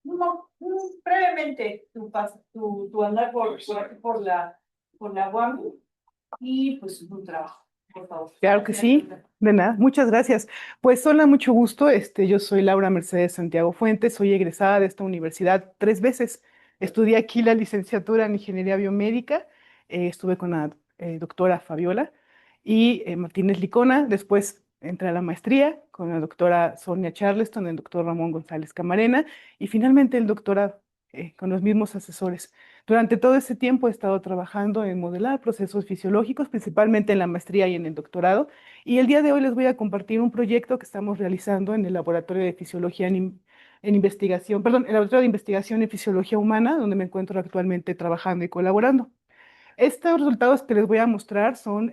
No, brevemente tu andar por la UAM y pues un trabajo, por favor. Claro que sí, de nada, muchas gracias. Pues hola, mucho gusto. Yo soy Laura Mercedes Santiago Fuentes, soy egresada de esta universidad 3 veces. Estudié aquí la licenciatura en Ingeniería Biomédica, estuve con la doctora Fabiola y Martínez Licona. Después entré a la maestría con la doctora Sonia Charleston, el doctor Ramón González Camarena y finalmente el doctorado con los mismos asesores. Durante todo ese tiempo he estado trabajando en modelar procesos fisiológicos, principalmente en la maestría y en el doctorado, y el día de hoy les voy a compartir un proyecto que estamos realizando en el Laboratorio de Fisiología en Investigación, perdón, el Laboratorio de Investigación en Fisiología Humana, donde me encuentro actualmente trabajando y colaborando. Estos resultados que les voy a mostrar son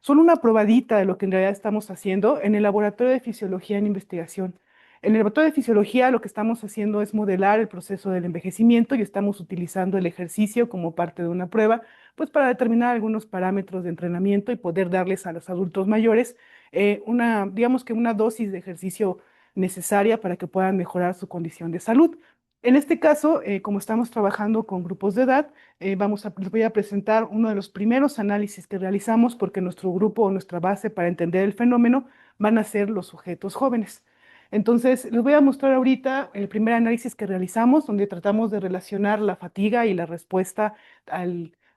una probadita de lo que en realidad estamos haciendo en el Laboratorio de Fisiología en Investigación. En el Laboratorio de Fisiología lo que estamos haciendo es modelar el proceso del envejecimiento y estamos utilizando el ejercicio como parte de una prueba, pues para determinar algunos parámetros de entrenamiento y poder darles a los adultos mayores digamos que una dosis de ejercicio necesaria para que puedan mejorar su condición de salud. En este caso, como estamos trabajando con grupos de edad, les voy a presentar uno de los primeros análisis que realizamos porque nuestro grupo o nuestra base para entender el fenómeno van a ser los sujetos jóvenes. Entonces, les voy a mostrar ahorita el primer análisis que realizamos, donde tratamos de relacionar la fatiga y la respuesta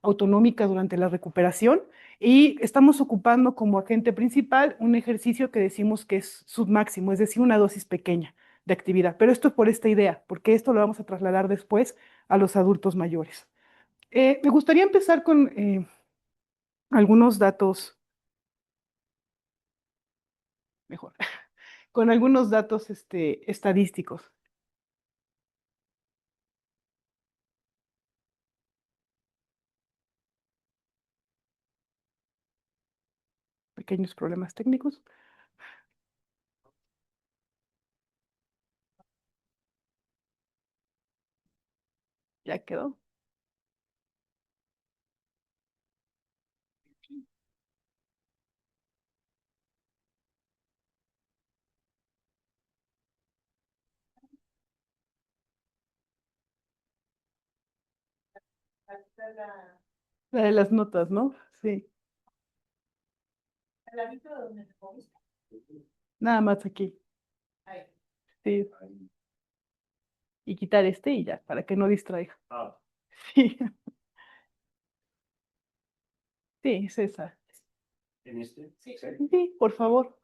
autonómica durante la recuperación. Y estamos ocupando como agente principal un ejercicio que decimos que es submáximo, es decir, una dosis pequeña de actividad. Pero esto es por esta idea, porque esto lo vamos a trasladar después a los adultos mayores. Me gustaría empezar con algunos datos, mejor, con algunos datos estadísticos. Pequeños problemas técnicos. Ya quedó. La de las notas, ¿no? Sí. Nada más aquí. Sí. Y quitar este y ya, para que no distraiga. Sí, sí, es esa. Sí, por favor.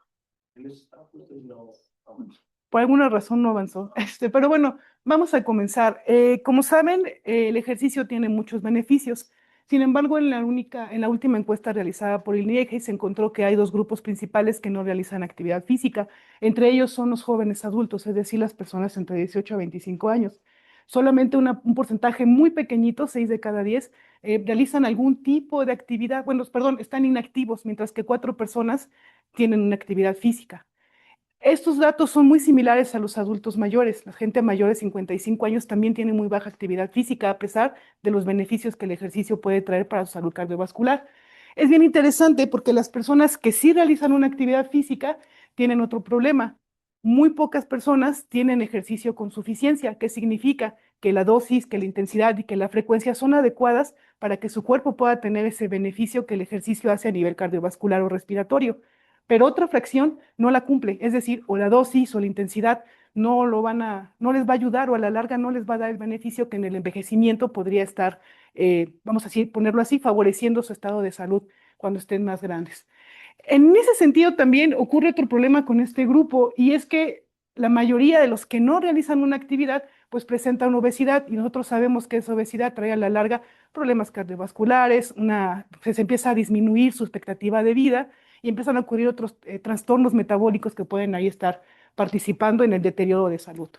Por alguna razón no avanzó. Pero bueno, vamos a comenzar. Como saben, el ejercicio tiene muchos beneficios. Sin embargo, en la última encuesta realizada por el INEGI se encontró que hay dos grupos principales que no realizan actividad física. Entre ellos son los jóvenes adultos, es decir, las personas entre 18 a 25 años. Solamente un porcentaje muy pequeñito, 6 de cada 10, realizan algún tipo de actividad. Bueno, perdón, están inactivos, mientras que 4 personas tienen una actividad física. Estos datos son muy similares a los adultos mayores. La gente mayor de 55 años también tiene muy baja actividad física, a pesar de los beneficios que el ejercicio puede traer para su salud cardiovascular. Es bien interesante porque las personas que sí realizan una actividad física tienen otro problema. Muy pocas personas tienen ejercicio con suficiencia, que significa que la dosis, que la intensidad y que la frecuencia son adecuadas para que su cuerpo pueda tener ese beneficio que el ejercicio hace a nivel cardiovascular o respiratorio, pero otra fracción no la cumple, es decir, o la dosis o la intensidad no les va a ayudar o a la larga no les va a dar el beneficio que en el envejecimiento podría estar, vamos a decir, ponerlo así, favoreciendo su estado de salud cuando estén más grandes. En ese sentido también ocurre otro problema con este grupo y es que la mayoría de los que no realizan una actividad pues presentan obesidad y nosotros sabemos que esa obesidad trae a la larga problemas cardiovasculares, se empieza a disminuir su expectativa de vida y empiezan a ocurrir otros trastornos metabólicos que pueden ahí estar participando en el deterioro de salud.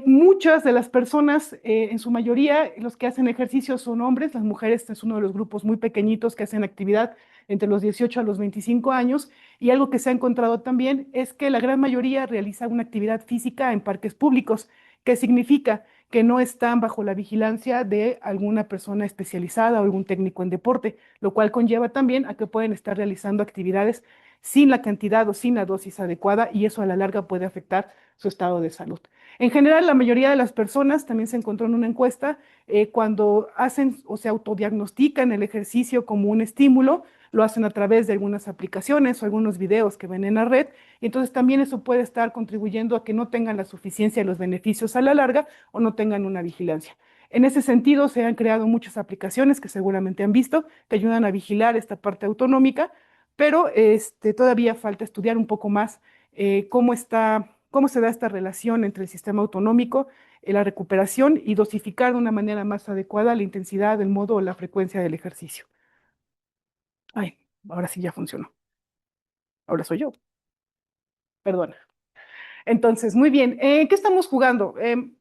Muchas de las personas, en su mayoría, los que hacen ejercicio son hombres, las mujeres es uno de los grupos muy pequeñitos que hacen actividad entre los 18 a los 25 años, y algo que se ha encontrado también es que la gran mayoría realiza una actividad física en parques públicos, que significa que no están bajo la vigilancia de alguna persona especializada o algún técnico en deporte, lo cual conlleva también a que pueden estar realizando actividades sin la cantidad o sin la dosis adecuada y eso a la larga puede afectar su estado de salud. En general, la mayoría de las personas, también se encontró en una encuesta, cuando hacen o se autodiagnostican el ejercicio como un estímulo, lo hacen a través de algunas aplicaciones o algunos videos que ven en la red, y entonces también eso puede estar contribuyendo a que no tengan la suficiencia de los beneficios a la larga o no tengan una vigilancia. En ese sentido, se han creado muchas aplicaciones que seguramente han visto, que ayudan a vigilar esta parte autonómica, pero todavía falta estudiar un poco más cómo se da esta relación entre el sistema autonómico, la recuperación y dosificar de una manera más adecuada la intensidad, el modo o la frecuencia del ejercicio. Ay, ahora sí ya funcionó. Ahora soy yo. Perdona. Entonces, muy bien. ¿Qué estamos jugando?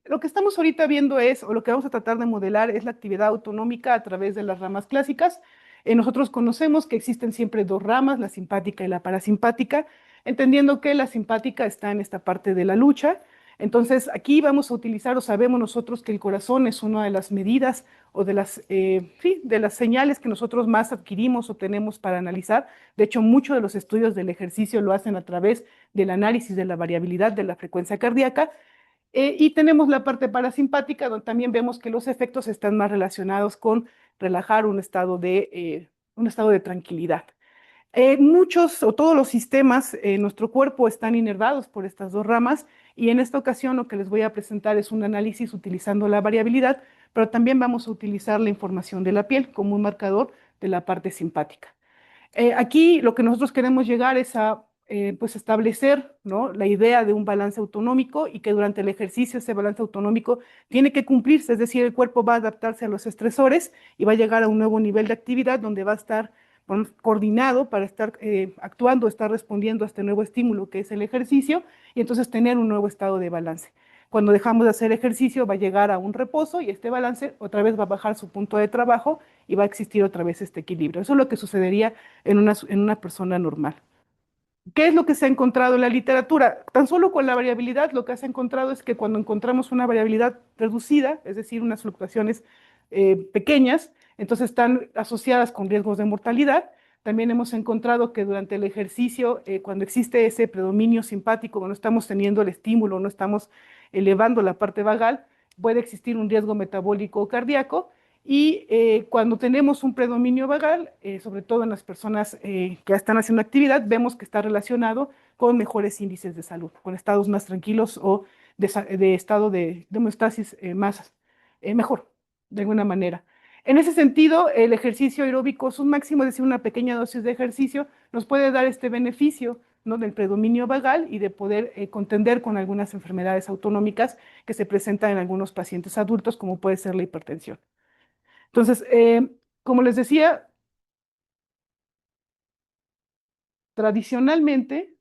Lo que estamos ahorita viendo es, o lo que vamos a tratar de modelar es la actividad autonómica a través de las ramas clásicas. Nosotros conocemos que existen siempre dos ramas, la simpática y la parasimpática, entendiendo que la simpática está en esta parte de la lucha. Entonces, aquí vamos a utilizar, o sabemos nosotros que el corazón es una de las medidas o sí, de las señales que nosotros más adquirimos o tenemos para analizar. De hecho, muchos de los estudios del ejercicio lo hacen a través del análisis de la variabilidad de la frecuencia cardíaca. Y tenemos la parte parasimpática, donde también vemos que los efectos están más relacionados con relajar un estado de tranquilidad. Muchos o todos los sistemas en nuestro cuerpo están inervados por estas dos ramas y en esta ocasión lo que les voy a presentar es un análisis utilizando la variabilidad, pero también vamos a utilizar la información de la piel como un marcador de la parte simpática. Aquí lo que nosotros queremos llegar es a pues establecer, ¿no?, la idea de un balance autonómico y que durante el ejercicio ese balance autonómico tiene que cumplirse, es decir, el cuerpo va a adaptarse a los estresores y va a llegar a un nuevo nivel de actividad donde va a estar coordinado para estar actuando, estar respondiendo a este nuevo estímulo que es el ejercicio y entonces tener un nuevo estado de balance. Cuando dejamos de hacer ejercicio va a llegar a un reposo y este balance otra vez va a bajar su punto de trabajo y va a existir otra vez este equilibrio. Eso es lo que sucedería en una persona normal. ¿Qué es lo que se ha encontrado en la literatura? Tan solo con la variabilidad, lo que se ha encontrado es que cuando encontramos una variabilidad reducida, es decir, unas fluctuaciones pequeñas, entonces están asociadas con riesgos de mortalidad. También hemos encontrado que durante el ejercicio, cuando existe ese predominio simpático, cuando estamos teniendo el estímulo, no estamos elevando la parte vagal, puede existir un riesgo metabólico cardíaco. Y cuando tenemos un predominio vagal, sobre todo en las personas que están haciendo actividad, vemos que está relacionado con mejores índices de salud, con estados más tranquilos o de estado de homeostasis mejor, de alguna manera. En ese sentido, el ejercicio aeróbico, su máximo, es decir, una pequeña dosis de ejercicio, nos puede dar este beneficio, ¿no?, del predominio vagal y de poder contender con algunas enfermedades autonómicas que se presentan en algunos pacientes adultos, como puede ser la hipertensión. Entonces, como les decía, tradicionalmente,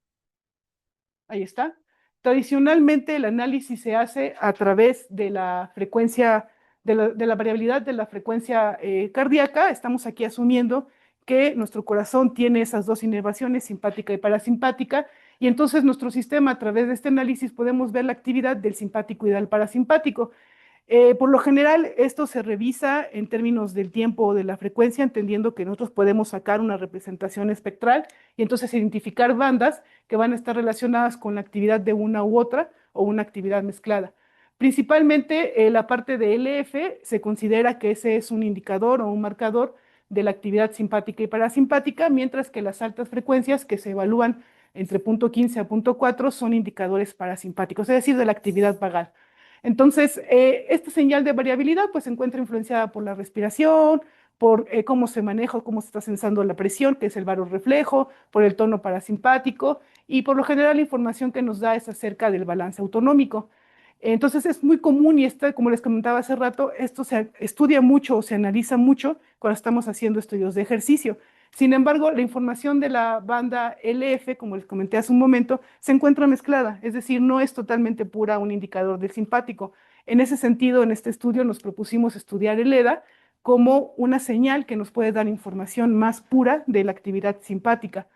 ahí está, tradicionalmente el análisis se hace a través de la frecuencia, de la variabilidad de la frecuencia cardíaca. Estamos aquí asumiendo que nuestro corazón tiene esas dos inervaciones, simpática y parasimpática, y entonces nuestro sistema a través de este análisis podemos ver la actividad del simpático y del parasimpático. Por lo general, esto se revisa en términos del tiempo o de la frecuencia, entendiendo que nosotros podemos sacar una representación espectral y entonces identificar bandas que van a estar relacionadas con la actividad de una u otra o una actividad mezclada. Principalmente la parte de LF se considera que ese es un indicador o un marcador de la actividad simpática y parasimpática, mientras que las altas frecuencias que se evalúan entre punto 15 a punto 4 son indicadores parasimpáticos, es decir, de la actividad vagal. Entonces, esta señal de variabilidad pues se encuentra influenciada por la respiración, por cómo se maneja, cómo se está sensando la presión, que es el varorreflejo, por el tono parasimpático y por lo general la información que nos da es acerca del balance autonómico. Entonces es muy común y como les comentaba hace rato, esto se estudia mucho o se analiza mucho cuando estamos haciendo estudios de ejercicio. Sin embargo, la información de la banda LF, como les comenté hace un momento, se encuentra mezclada, es decir, no es totalmente pura un indicador del simpático. En ese sentido, en este estudio nos propusimos estudiar el EDA como una señal que nos puede dar información más pura de la actividad simpática.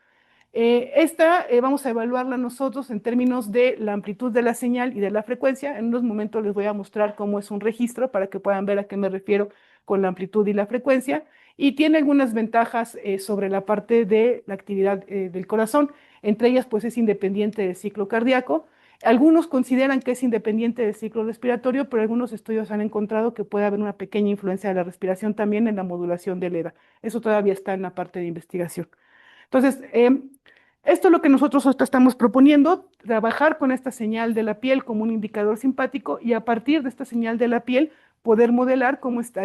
Vamos a evaluarla nosotros en términos de la amplitud de la señal y de la frecuencia. En unos momentos les voy a mostrar cómo es un registro para que puedan ver a qué me refiero con la amplitud y la frecuencia. y tiene algunas ventajas sobre la parte de la actividad del corazón. Entre ellas, pues es independiente del ciclo cardíaco. Algunos consideran que es independiente del ciclo respiratorio, pero algunos estudios han encontrado que puede haber una pequeña influencia de la respiración también en la modulación del EDA. Eso todavía está en la parte de investigación. Entonces, esto es lo que nosotros ahorita estamos proponiendo, trabajar con esta señal de la piel como un indicador simpático y a partir de esta señal de la piel poder modelar cómo está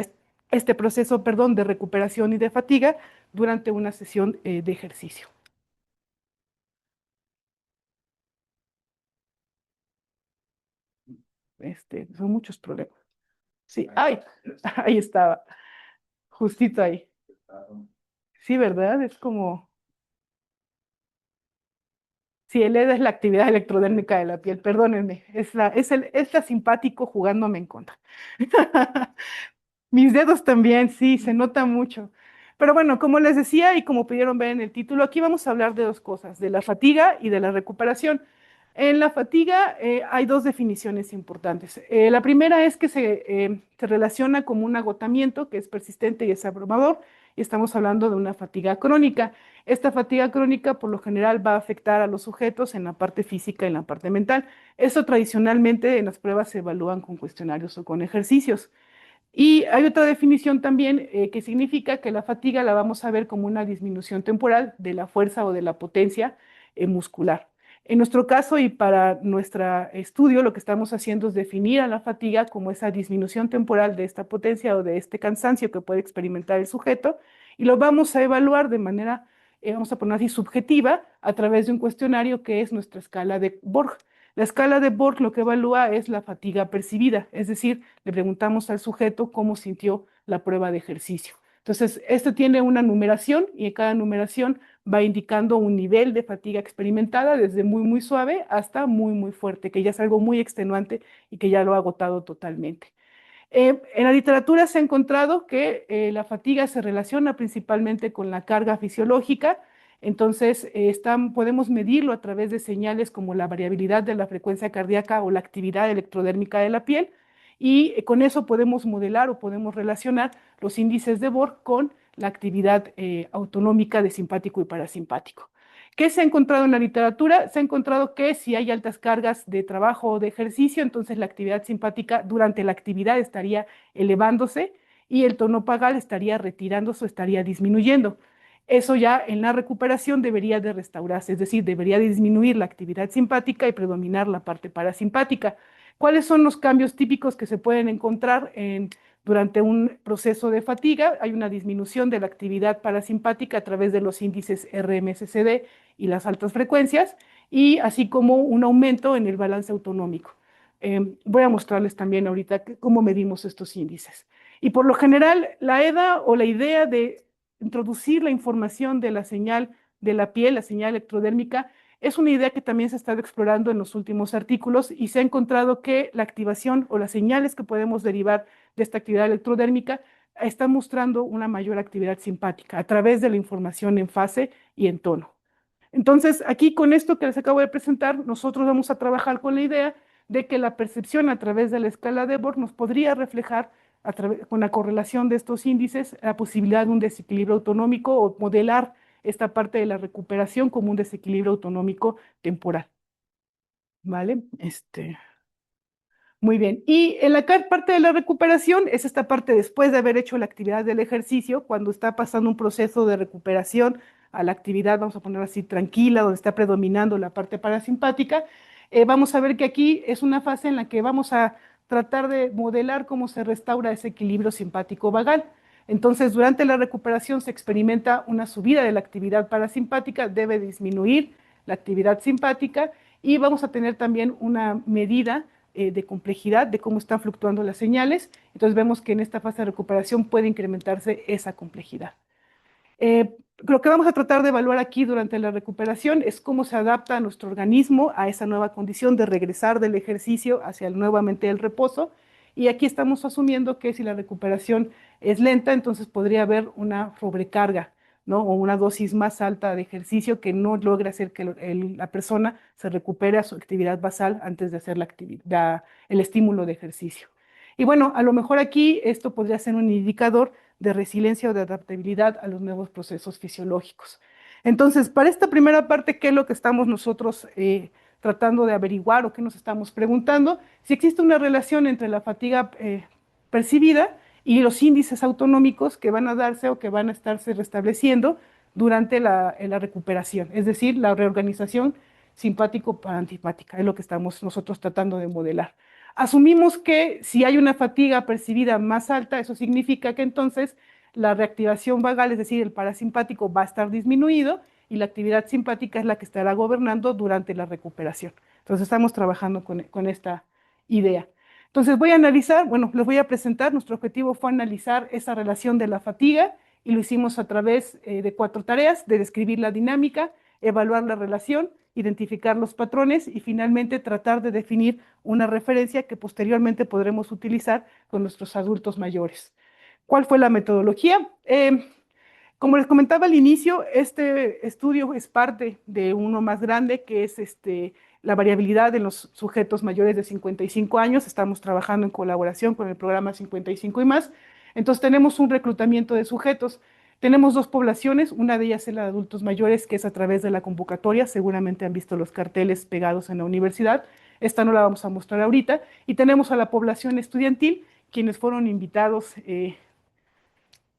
este proceso, perdón, de recuperación y de fatiga durante una sesión de ejercicio. Son muchos problemas. Sí, ay, ahí estaba, justito ahí. Sí, ¿verdad? Es como, sí, el EDA es la actividad electrodérmica de la piel, perdónenme, es la simpático jugándome en contra. Mis dedos también, sí, se nota mucho. Pero bueno, como les decía y como pudieron ver en el título, aquí vamos a hablar de dos cosas, de la fatiga y de la recuperación. En la fatiga hay dos definiciones importantes. La primera es que se relaciona como un agotamiento que es persistente y es abrumador, y estamos hablando de una fatiga crónica. Esta fatiga crónica por lo general va a afectar a los sujetos en la parte física y en la parte mental. Eso tradicionalmente en las pruebas se evalúan con cuestionarios o con ejercicios. Y hay otra definición también que significa que la fatiga la vamos a ver como una disminución temporal de la fuerza o de la potencia muscular. En nuestro caso y para nuestro estudio, lo que estamos haciendo es definir a la fatiga como esa disminución temporal de esta potencia o de este cansancio que puede experimentar el sujeto y lo vamos a evaluar de manera, vamos a poner así, subjetiva a través de un cuestionario que es nuestra escala de Borg. La escala de Borg lo que evalúa es la fatiga percibida, es decir, le preguntamos al sujeto cómo sintió la prueba de ejercicio. Entonces, esto tiene una numeración y en cada numeración va indicando un nivel de fatiga experimentada desde muy, muy suave hasta muy, muy fuerte, que ya es algo muy extenuante y que ya lo ha agotado totalmente. En la literatura se ha encontrado que la fatiga se relaciona principalmente con la carga fisiológica, entonces podemos medirlo a través de señales como la variabilidad de la frecuencia cardíaca o la actividad electrodérmica de la piel, y con eso podemos modelar o podemos relacionar los índices de Borg con la actividad autonómica de simpático y parasimpático. ¿Qué se ha encontrado en la literatura? Se ha encontrado que si hay altas cargas de trabajo o de ejercicio, entonces la actividad simpática durante la actividad estaría elevándose y el tono vagal estaría retirándose o estaría disminuyendo. Eso ya en la recuperación debería de restaurarse, es decir, debería disminuir la actividad simpática y predominar la parte parasimpática. ¿Cuáles son los cambios típicos que se pueden encontrar durante un proceso de fatiga? Hay una disminución de la actividad parasimpática a través de los índices RMSCD y las altas frecuencias, y así como un aumento en el balance autonómico. Voy a mostrarles también ahorita cómo medimos estos índices. Y por lo general, la EDA o la idea de introducir la información de la señal de la piel, la señal electrodérmica, es una idea que también se ha estado explorando en los últimos artículos y se ha encontrado que la activación o las señales que podemos derivar de esta actividad electrodérmica están mostrando una mayor actividad simpática a través de la información en fase y en tono. Entonces, aquí con esto que les acabo de presentar, nosotros vamos a trabajar con la idea de que la percepción a través de la escala de Borg nos podría reflejar con la correlación de estos índices la posibilidad de un desequilibrio autonómico o modelar esta parte de la recuperación como un desequilibrio autonómico temporal. ¿Vale? Muy bien. Y en la parte de la recuperación es esta parte después de haber hecho la actividad del ejercicio, cuando está pasando un proceso de recuperación a la actividad, vamos a poner así, tranquila, donde está predominando la parte parasimpática. Vamos a ver que aquí es una fase en la que vamos a tratar de modelar cómo se restaura ese equilibrio simpático vagal. Entonces, durante la recuperación se experimenta una subida de la actividad parasimpática, debe disminuir la actividad simpática y vamos a tener también una medida de complejidad de cómo están fluctuando las señales. Entonces vemos que en esta fase de recuperación puede incrementarse esa complejidad. Lo que vamos a tratar de evaluar aquí durante la recuperación es cómo se adapta nuestro organismo a esa nueva condición de regresar del ejercicio hacia nuevamente el reposo. Y aquí estamos asumiendo que si la recuperación es lenta, entonces podría haber una sobrecarga, ¿no? O una dosis más alta de ejercicio que no logre hacer que la persona se recupere a su actividad basal antes de hacer el estímulo de ejercicio. Y bueno, a lo mejor aquí esto podría ser un indicador de resiliencia o de adaptabilidad a los nuevos procesos fisiológicos. Entonces, para esta primera parte, ¿qué es lo que estamos nosotros tratando de averiguar o qué nos estamos preguntando? Si existe una relación entre la fatiga percibida y los índices autonómicos que van a darse o que van a estarse restableciendo durante la recuperación, es decir, la reorganización simpático-parasimpática, es lo que estamos nosotros tratando de modelar. Asumimos que si hay una fatiga percibida más alta, eso significa que entonces la reactivación vagal, es decir, el parasimpático va a estar disminuido y la actividad simpática es la que estará gobernando durante la recuperación. Entonces estamos trabajando con esta idea. Entonces voy a analizar, bueno, les voy a presentar, nuestro objetivo fue analizar esa relación de la fatiga y lo hicimos a través de 4 tareas, de describir la dinámica, evaluar la relación, identificar los patrones y finalmente tratar de definir una referencia que posteriormente podremos utilizar con nuestros adultos mayores. ¿Cuál fue la metodología? Como les comentaba al inicio, este estudio es parte de uno más grande que es la variabilidad en los sujetos mayores de 55 años. Estamos trabajando en colaboración con el programa 55 y más. Entonces tenemos un reclutamiento de sujetos. Tenemos 2 poblaciones, una de ellas es la de adultos mayores, que es a través de la convocatoria. Seguramente han visto los carteles pegados en la universidad. Esta no la vamos a mostrar ahorita. Y tenemos a la población estudiantil, quienes fueron invitados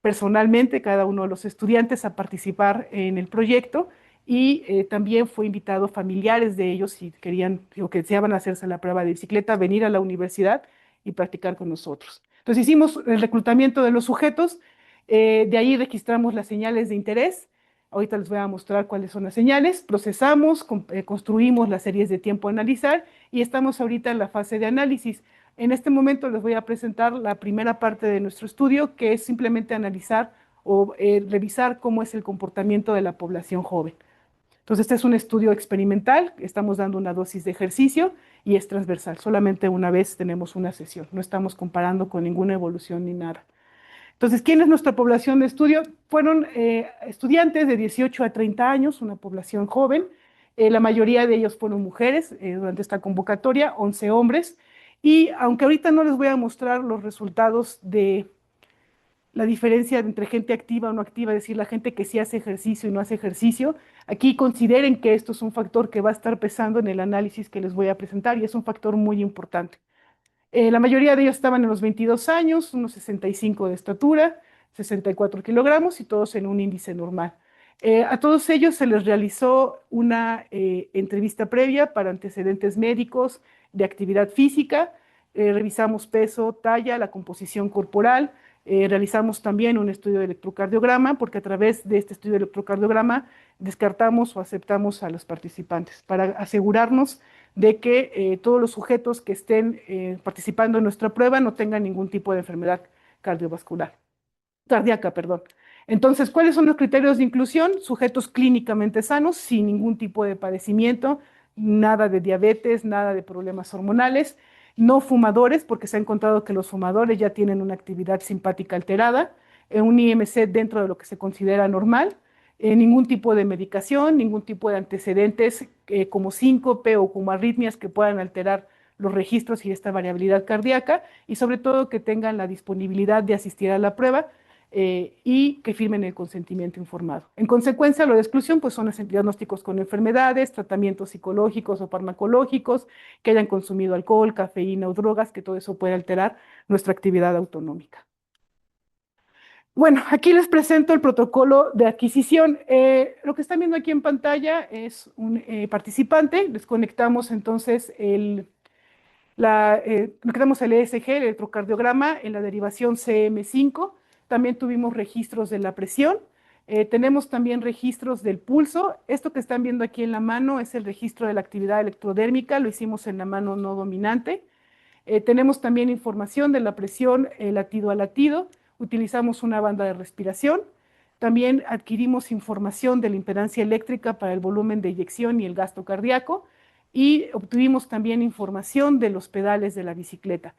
personalmente cada uno de los estudiantes a participar en el proyecto y también fue invitado familiares de ellos si querían o que deseaban hacerse la prueba de bicicleta, venir a la universidad y practicar con nosotros. Entonces hicimos el reclutamiento de los sujetos, de ahí registramos las señales de interés, ahorita les voy a mostrar cuáles son las señales, procesamos, construimos las series de tiempo a analizar y estamos ahorita en la fase de análisis. En este momento les voy a presentar la primera parte de nuestro estudio, que es simplemente analizar o revisar cómo es el comportamiento de la población joven. Entonces, este es un estudio experimental, estamos dando una dosis de ejercicio y es transversal, solamente una vez tenemos una sesión, no estamos comparando con ninguna evolución ni nada. Entonces, ¿quién es nuestra población de estudio? Fueron estudiantes de 18 a 30 años, una población joven, la mayoría de ellos fueron mujeres durante esta convocatoria, 11 hombres, y aunque ahorita no les voy a mostrar los resultados de la diferencia entre gente activa o no activa, es decir, la gente que sí hace ejercicio y no hace ejercicio, aquí consideren que esto es un factor que va a estar pesando en el análisis que les voy a presentar y es un factor muy importante. La mayoría de ellos estaban en los 22 años, unos 65 de estatura, 64 kilogramos y todos en un índice normal. A todos ellos se les realizó una entrevista previa para antecedentes médicos de actividad física, revisamos peso, talla, la composición corporal, realizamos también un estudio de electrocardiograma, porque a través de este estudio de electrocardiograma descartamos o aceptamos a los participantes para asegurarnos de que todos los sujetos que estén participando en nuestra prueba no tengan ningún tipo de enfermedad cardíaca, perdón. Entonces, ¿cuáles son los criterios de inclusión? Sujetos clínicamente sanos, sin ningún tipo de padecimiento, nada de diabetes, nada de problemas hormonales, no fumadores, porque se ha encontrado que los fumadores ya tienen una actividad simpática alterada, un IMC dentro de lo que se considera normal, ningún tipo de medicación, ningún tipo de antecedentes como síncope o como arritmias que puedan alterar los registros y esta variabilidad cardíaca, y sobre todo que tengan la disponibilidad de asistir a la prueba y que firmen el consentimiento informado. En consecuencia, lo de exclusión pues son diagnósticos con enfermedades, tratamientos psicológicos o farmacológicos, que hayan consumido alcohol, cafeína o drogas, que todo eso puede alterar nuestra actividad autonómica. Bueno, aquí les presento el protocolo de adquisición. Lo que están viendo aquí en pantalla es un participante. Les conectamos entonces conectamos el ESG, el electrocardiograma, en la derivación CM5. También tuvimos registros de la presión. Tenemos también registros del pulso. Esto que están viendo aquí en la mano es el registro de la actividad electrodérmica. Lo hicimos en la mano no dominante. Tenemos también información de la presión latido a latido. Utilizamos una banda de respiración. También adquirimos información de la impedancia eléctrica para el volumen de eyección y el gasto cardíaco. Y obtuvimos también información de los pedales de la bicicleta.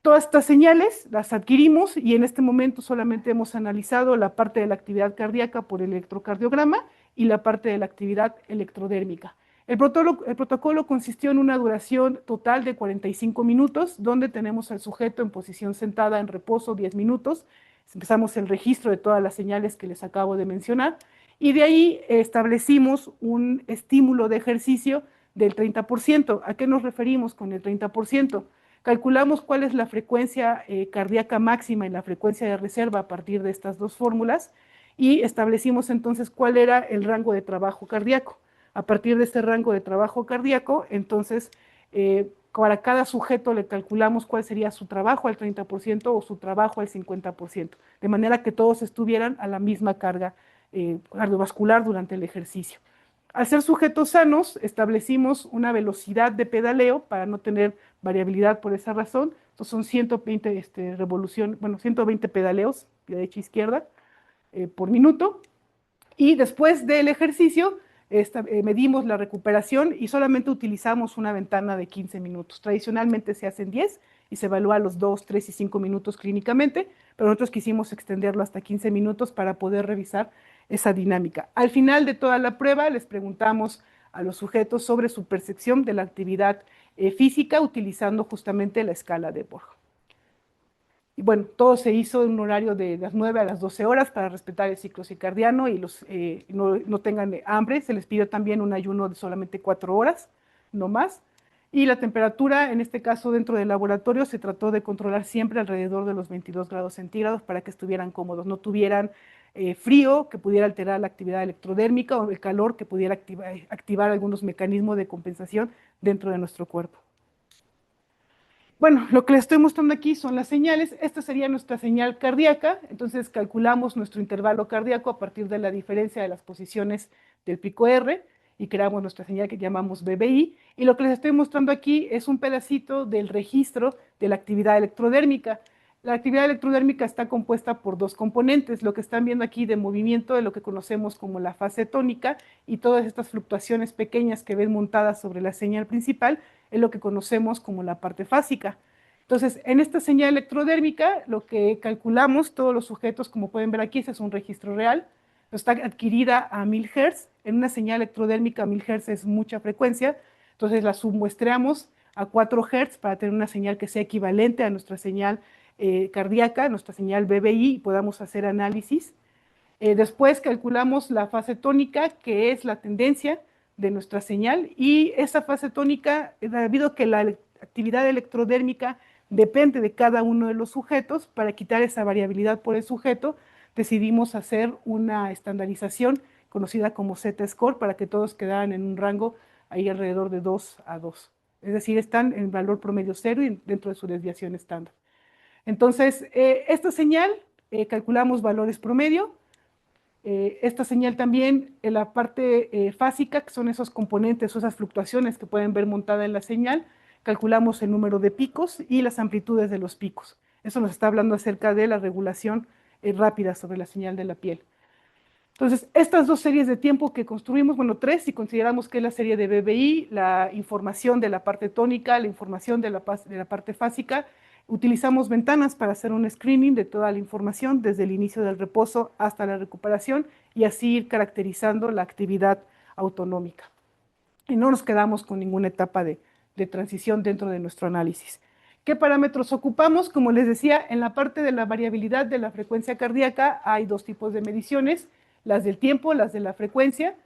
Todas estas señales las adquirimos y en este momento solamente hemos analizado la parte de la actividad cardíaca por el electrocardiograma y la parte de la actividad electrodérmica. El protocolo consistió en una duración total de 45 minutos, donde tenemos al sujeto en posición sentada en reposo 10 minutos, empezamos el registro de todas las señales que les acabo de mencionar, y de ahí establecimos un estímulo de ejercicio del 30%. ¿A qué nos referimos con el 30%? Calculamos cuál es la frecuencia cardíaca máxima y la frecuencia de reserva a partir de estas dos fórmulas, y establecimos entonces cuál era el rango de trabajo cardíaco. A partir de este rango de trabajo cardíaco, entonces, para cada sujeto le calculamos cuál sería su trabajo al 30% o su trabajo al 50%, de manera que todos estuvieran a la misma carga cardiovascular durante el ejercicio. Al ser sujetos sanos, establecimos una velocidad de pedaleo para no tener variabilidad por esa razón. Entonces son 120 revoluciones, bueno, 120 pedaleos, de derecha a izquierda, por minuto. Y después del ejercicio, medimos la recuperación y solamente utilizamos una ventana de 15 minutos. Tradicionalmente se hacen 10 y se evalúa los 2, 3 y 5 minutos clínicamente, pero nosotros quisimos extenderlo hasta 15 minutos para poder revisar esa dinámica. Al final de toda la prueba les preguntamos a los sujetos sobre su percepción de la actividad física utilizando justamente la escala de Borg. Y bueno, todo se hizo en un horario de las 9 a las 12 horas para respetar el ciclo circadiano y no tengan hambre. Se les pidió también un ayuno de solamente 4 horas, no más. Y la temperatura, en este caso dentro del laboratorio, se trató de controlar siempre alrededor de los 22 grados centígrados para que estuvieran cómodos, no tuvieran frío que pudiera alterar la actividad electrodérmica o el calor que pudiera activar algunos mecanismos de compensación dentro de nuestro cuerpo. Bueno, lo que les estoy mostrando aquí son las señales. Esta sería nuestra señal cardíaca. Entonces calculamos nuestro intervalo cardíaco a partir de la diferencia de las posiciones del pico R y creamos nuestra señal que llamamos BBI. Y lo que les estoy mostrando aquí es un pedacito del registro de la actividad electrodérmica. La actividad electrodérmica está compuesta por dos componentes. Lo que están viendo aquí de movimiento de lo que conocemos como la fase tónica y todas estas fluctuaciones pequeñas que ven montadas sobre la señal principal es lo que conocemos como la parte fásica. Entonces, en esta señal electrodérmica, lo que calculamos, todos los sujetos, como pueden ver aquí, ese es un registro real, está adquirida a 1000 Hz. En una señal electrodérmica, 1000 Hz es mucha frecuencia, entonces la submuestreamos a 4 Hz para tener una señal que sea equivalente a nuestra señal cardíaca, nuestra señal BBI, y podamos hacer análisis. Después calculamos la fase tónica, que es la tendencia de nuestra señal, y esa fase tónica, debido a que la actividad electrodérmica depende de cada uno de los sujetos, para quitar esa variabilidad por el sujeto, decidimos hacer una estandarización conocida como Z-score para que todos quedaran en un rango ahí alrededor de 2 a 2. Es decir, están en valor promedio cero y dentro de su desviación estándar. Entonces, esta señal, calculamos valores promedio. Esta señal también, en la parte fásica, que son esos componentes o esas fluctuaciones que pueden ver montada en la señal, calculamos el número de picos y las amplitudes de los picos. Eso nos está hablando acerca de la regulación rápida sobre la señal de la piel. Entonces, estas dos series de tiempo que construimos, bueno, tres, si consideramos que es la serie de BBI, la información de la parte tónica, la información de la parte fásica, utilizamos ventanas para hacer un screening de toda la información desde el inicio del reposo hasta la recuperación y así ir caracterizando la actividad autonómica. Y no nos quedamos con ninguna etapa de transición dentro de nuestro análisis. ¿Qué parámetros ocupamos? Como les decía, en la parte de la variabilidad de la frecuencia cardíaca hay dos tipos de mediciones, las del tiempo, las de la frecuencia.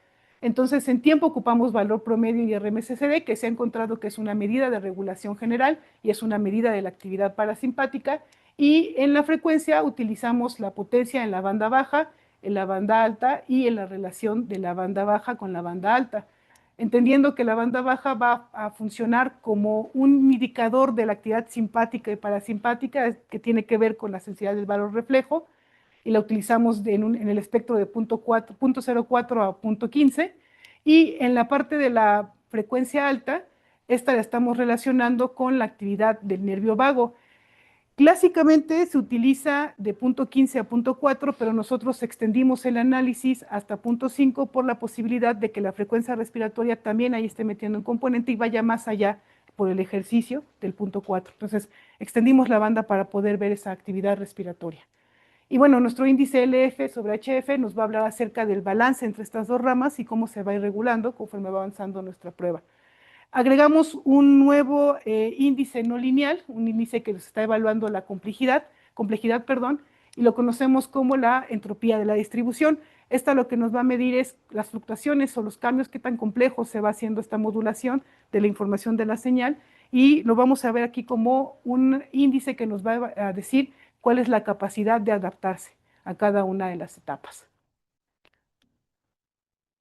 Entonces, en tiempo ocupamos valor promedio y RMSCD, que se ha encontrado que es una medida de regulación general y es una medida de la actividad parasimpática. Y en la frecuencia utilizamos la potencia en la banda baja, en la banda alta y en la relación de la banda baja con la banda alta, entendiendo que la banda baja va a funcionar como un indicador de la actividad simpática y parasimpática que tiene que ver con la sensibilidad del valor reflejo, y la utilizamos en el espectro de 0.04 a 0.15, y en la parte de la frecuencia alta, esta la estamos relacionando con la actividad del nervio vago. Clásicamente se utiliza de 0.15 a 0.4, pero nosotros extendimos el análisis hasta 0.5 por la posibilidad de que la frecuencia respiratoria también ahí esté metiendo un componente y vaya más allá por el ejercicio del 0.4. Entonces, extendimos la banda para poder ver esa actividad respiratoria. Y bueno, nuestro índice LF sobre HF nos va a hablar acerca del balance entre estas dos ramas y cómo se va a ir regulando conforme va avanzando nuestra prueba. Agregamos un nuevo índice no lineal, un índice que nos está evaluando la complejidad, y lo conocemos como la entropía de la distribución. Esta lo que nos va a medir es las fluctuaciones o los cambios, qué tan complejo se va haciendo esta modulación de la información de la señal, y lo vamos a ver aquí como un índice que nos va a decir cuál es la capacidad de adaptarse a cada una de las etapas.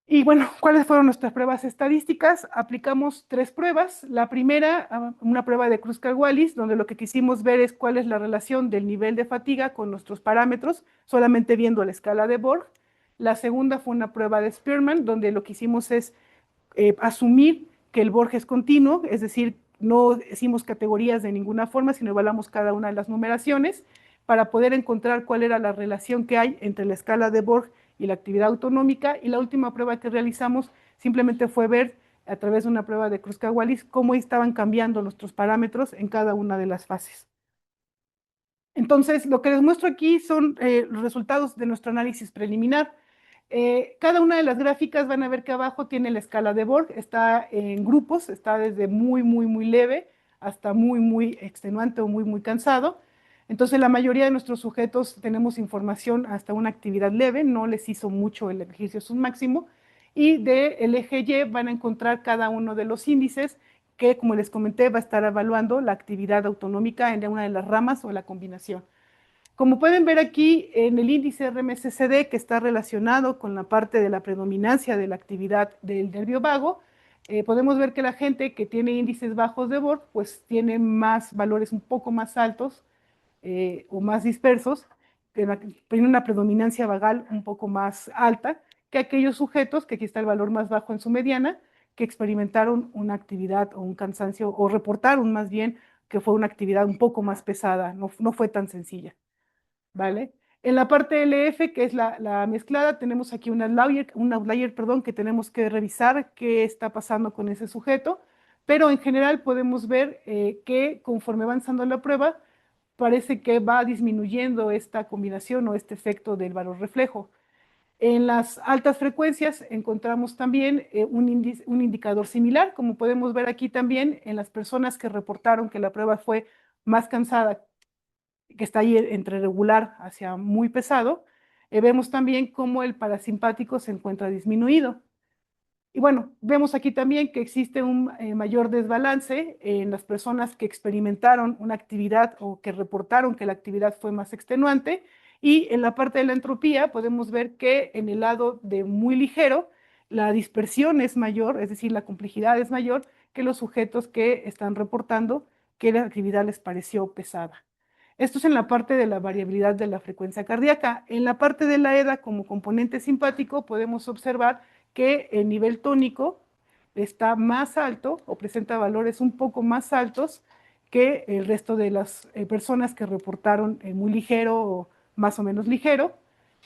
Y bueno, ¿cuáles fueron nuestras pruebas estadísticas? Aplicamos 3 pruebas. La primera, una prueba de Kruskal-Wallis, donde lo que quisimos ver es cuál es la relación del nivel de fatiga con nuestros parámetros, solamente viendo la escala de Borg. La segunda fue una prueba de Spearman, donde lo que hicimos es asumir que el Borg es continuo, es decir, no hicimos categorías de ninguna forma, sino evaluamos cada una de las numeraciones para poder encontrar cuál era la relación que hay entre la escala de Borg y la actividad autonómica. Y la última prueba que realizamos simplemente fue ver a través de una prueba de Kruskal-Wallis cómo estaban cambiando nuestros parámetros en cada una de las fases. Entonces, lo que les muestro aquí son los resultados de nuestro análisis preliminar. Cada una de las gráficas van a ver que abajo tiene la escala de Borg, está en grupos, está desde muy leve hasta muy extenuante o muy cansado. Entonces, la mayoría de nuestros sujetos tenemos información hasta una actividad leve, no les hizo mucho el ejercicio su máximo, y del eje Y van a encontrar cada uno de los índices que, como les comenté, va a estar evaluando la actividad autonómica en una de las ramas o la combinación. Como pueden ver aquí en el índice RMSCD, que está relacionado con la parte de la predominancia de la actividad del nervio vago, podemos ver que la gente que tiene índices bajos de Borg, pues tiene más valores un poco más altos o más dispersos, tiene una predominancia vagal un poco más alta que aquellos sujetos, que aquí está el valor más bajo en su mediana, que experimentaron una actividad o un cansancio, o reportaron más bien que fue una actividad un poco más pesada, no fue tan sencilla. ¿Vale? En la parte LF, que es la mezclada, tenemos aquí un outlier, perdón, que tenemos que revisar qué está pasando con ese sujeto, pero en general podemos ver que conforme va avanzando la prueba, parece que va disminuyendo esta combinación o este efecto del valor reflejo. En las altas frecuencias encontramos también un indicador similar, como podemos ver aquí también en las personas que reportaron que la prueba fue más cansada, que está ahí entre regular hacia muy pesado. Vemos también cómo el parasimpático se encuentra disminuido. Y bueno, vemos aquí también que existe un mayor desbalance en las personas que experimentaron una actividad o que reportaron que la actividad fue más extenuante. Y en la parte de la entropía podemos ver que en el lado de muy ligero, la dispersión es mayor, es decir, la complejidad es mayor que los sujetos que están reportando que la actividad les pareció pesada. Esto es en la parte de la variabilidad de la frecuencia cardíaca. En la parte de la EDA, como componente simpático, podemos observar que el nivel tónico está más alto o presenta valores un poco más altos que el resto de las personas que reportaron muy ligero o más o menos ligero.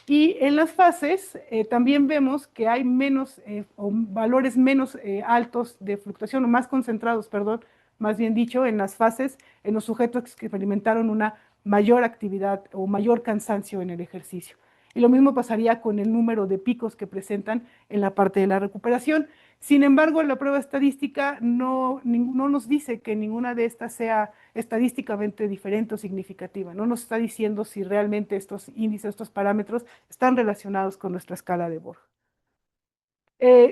Y en las fases también vemos que hay menos o valores menos altos de fluctuación o más concentrados, perdón, más bien dicho, en las fases en los sujetos que experimentaron una mayor actividad o mayor cansancio en el ejercicio. Y lo mismo pasaría con el número de picos que presentan en la parte de la recuperación. Sin embargo, la prueba estadística no nos dice que ninguna de estas sea estadísticamente diferente o significativa. No nos está diciendo si realmente estos índices, estos parámetros están relacionados con nuestra escala de Borg.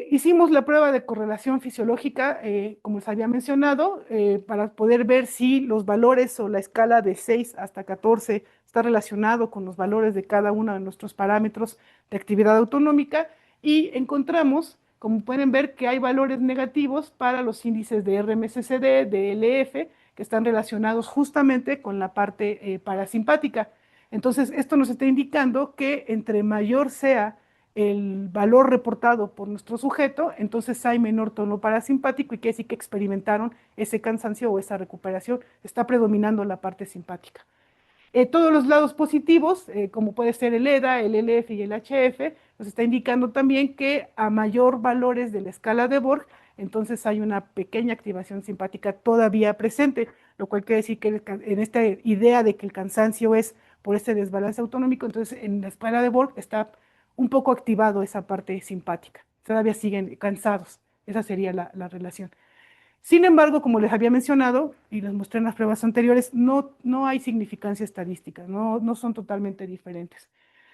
Hicimos la prueba de correlación fisiológica, como les había mencionado, para poder ver si los valores o la escala de 6 hasta 14 está relacionado con los valores de cada uno de nuestros parámetros de actividad autonómica, y encontramos, como pueden ver, que hay valores negativos para los índices de RMSCD, de LF, que están relacionados justamente con la parte parasimpática. Entonces, esto nos está indicando que entre mayor sea el valor reportado por nuestro sujeto, entonces hay menor tono parasimpático, y quiere decir que experimentaron ese cansancio o esa recuperación, está predominando la parte simpática. Todos los lados positivos, como puede ser el EDA, el LF y el HF, nos está indicando también que a mayor valores de la escala de Borg, entonces hay una pequeña activación simpática todavía presente, lo cual quiere decir que en esta idea de que el cansancio es por este desbalance autonómico, entonces en la escala de Borg está un poco activado esa parte simpática, todavía siguen cansados, esa sería la relación. Sin embargo, como les había mencionado y les mostré en las pruebas anteriores, no hay significancia estadística, no son totalmente diferentes.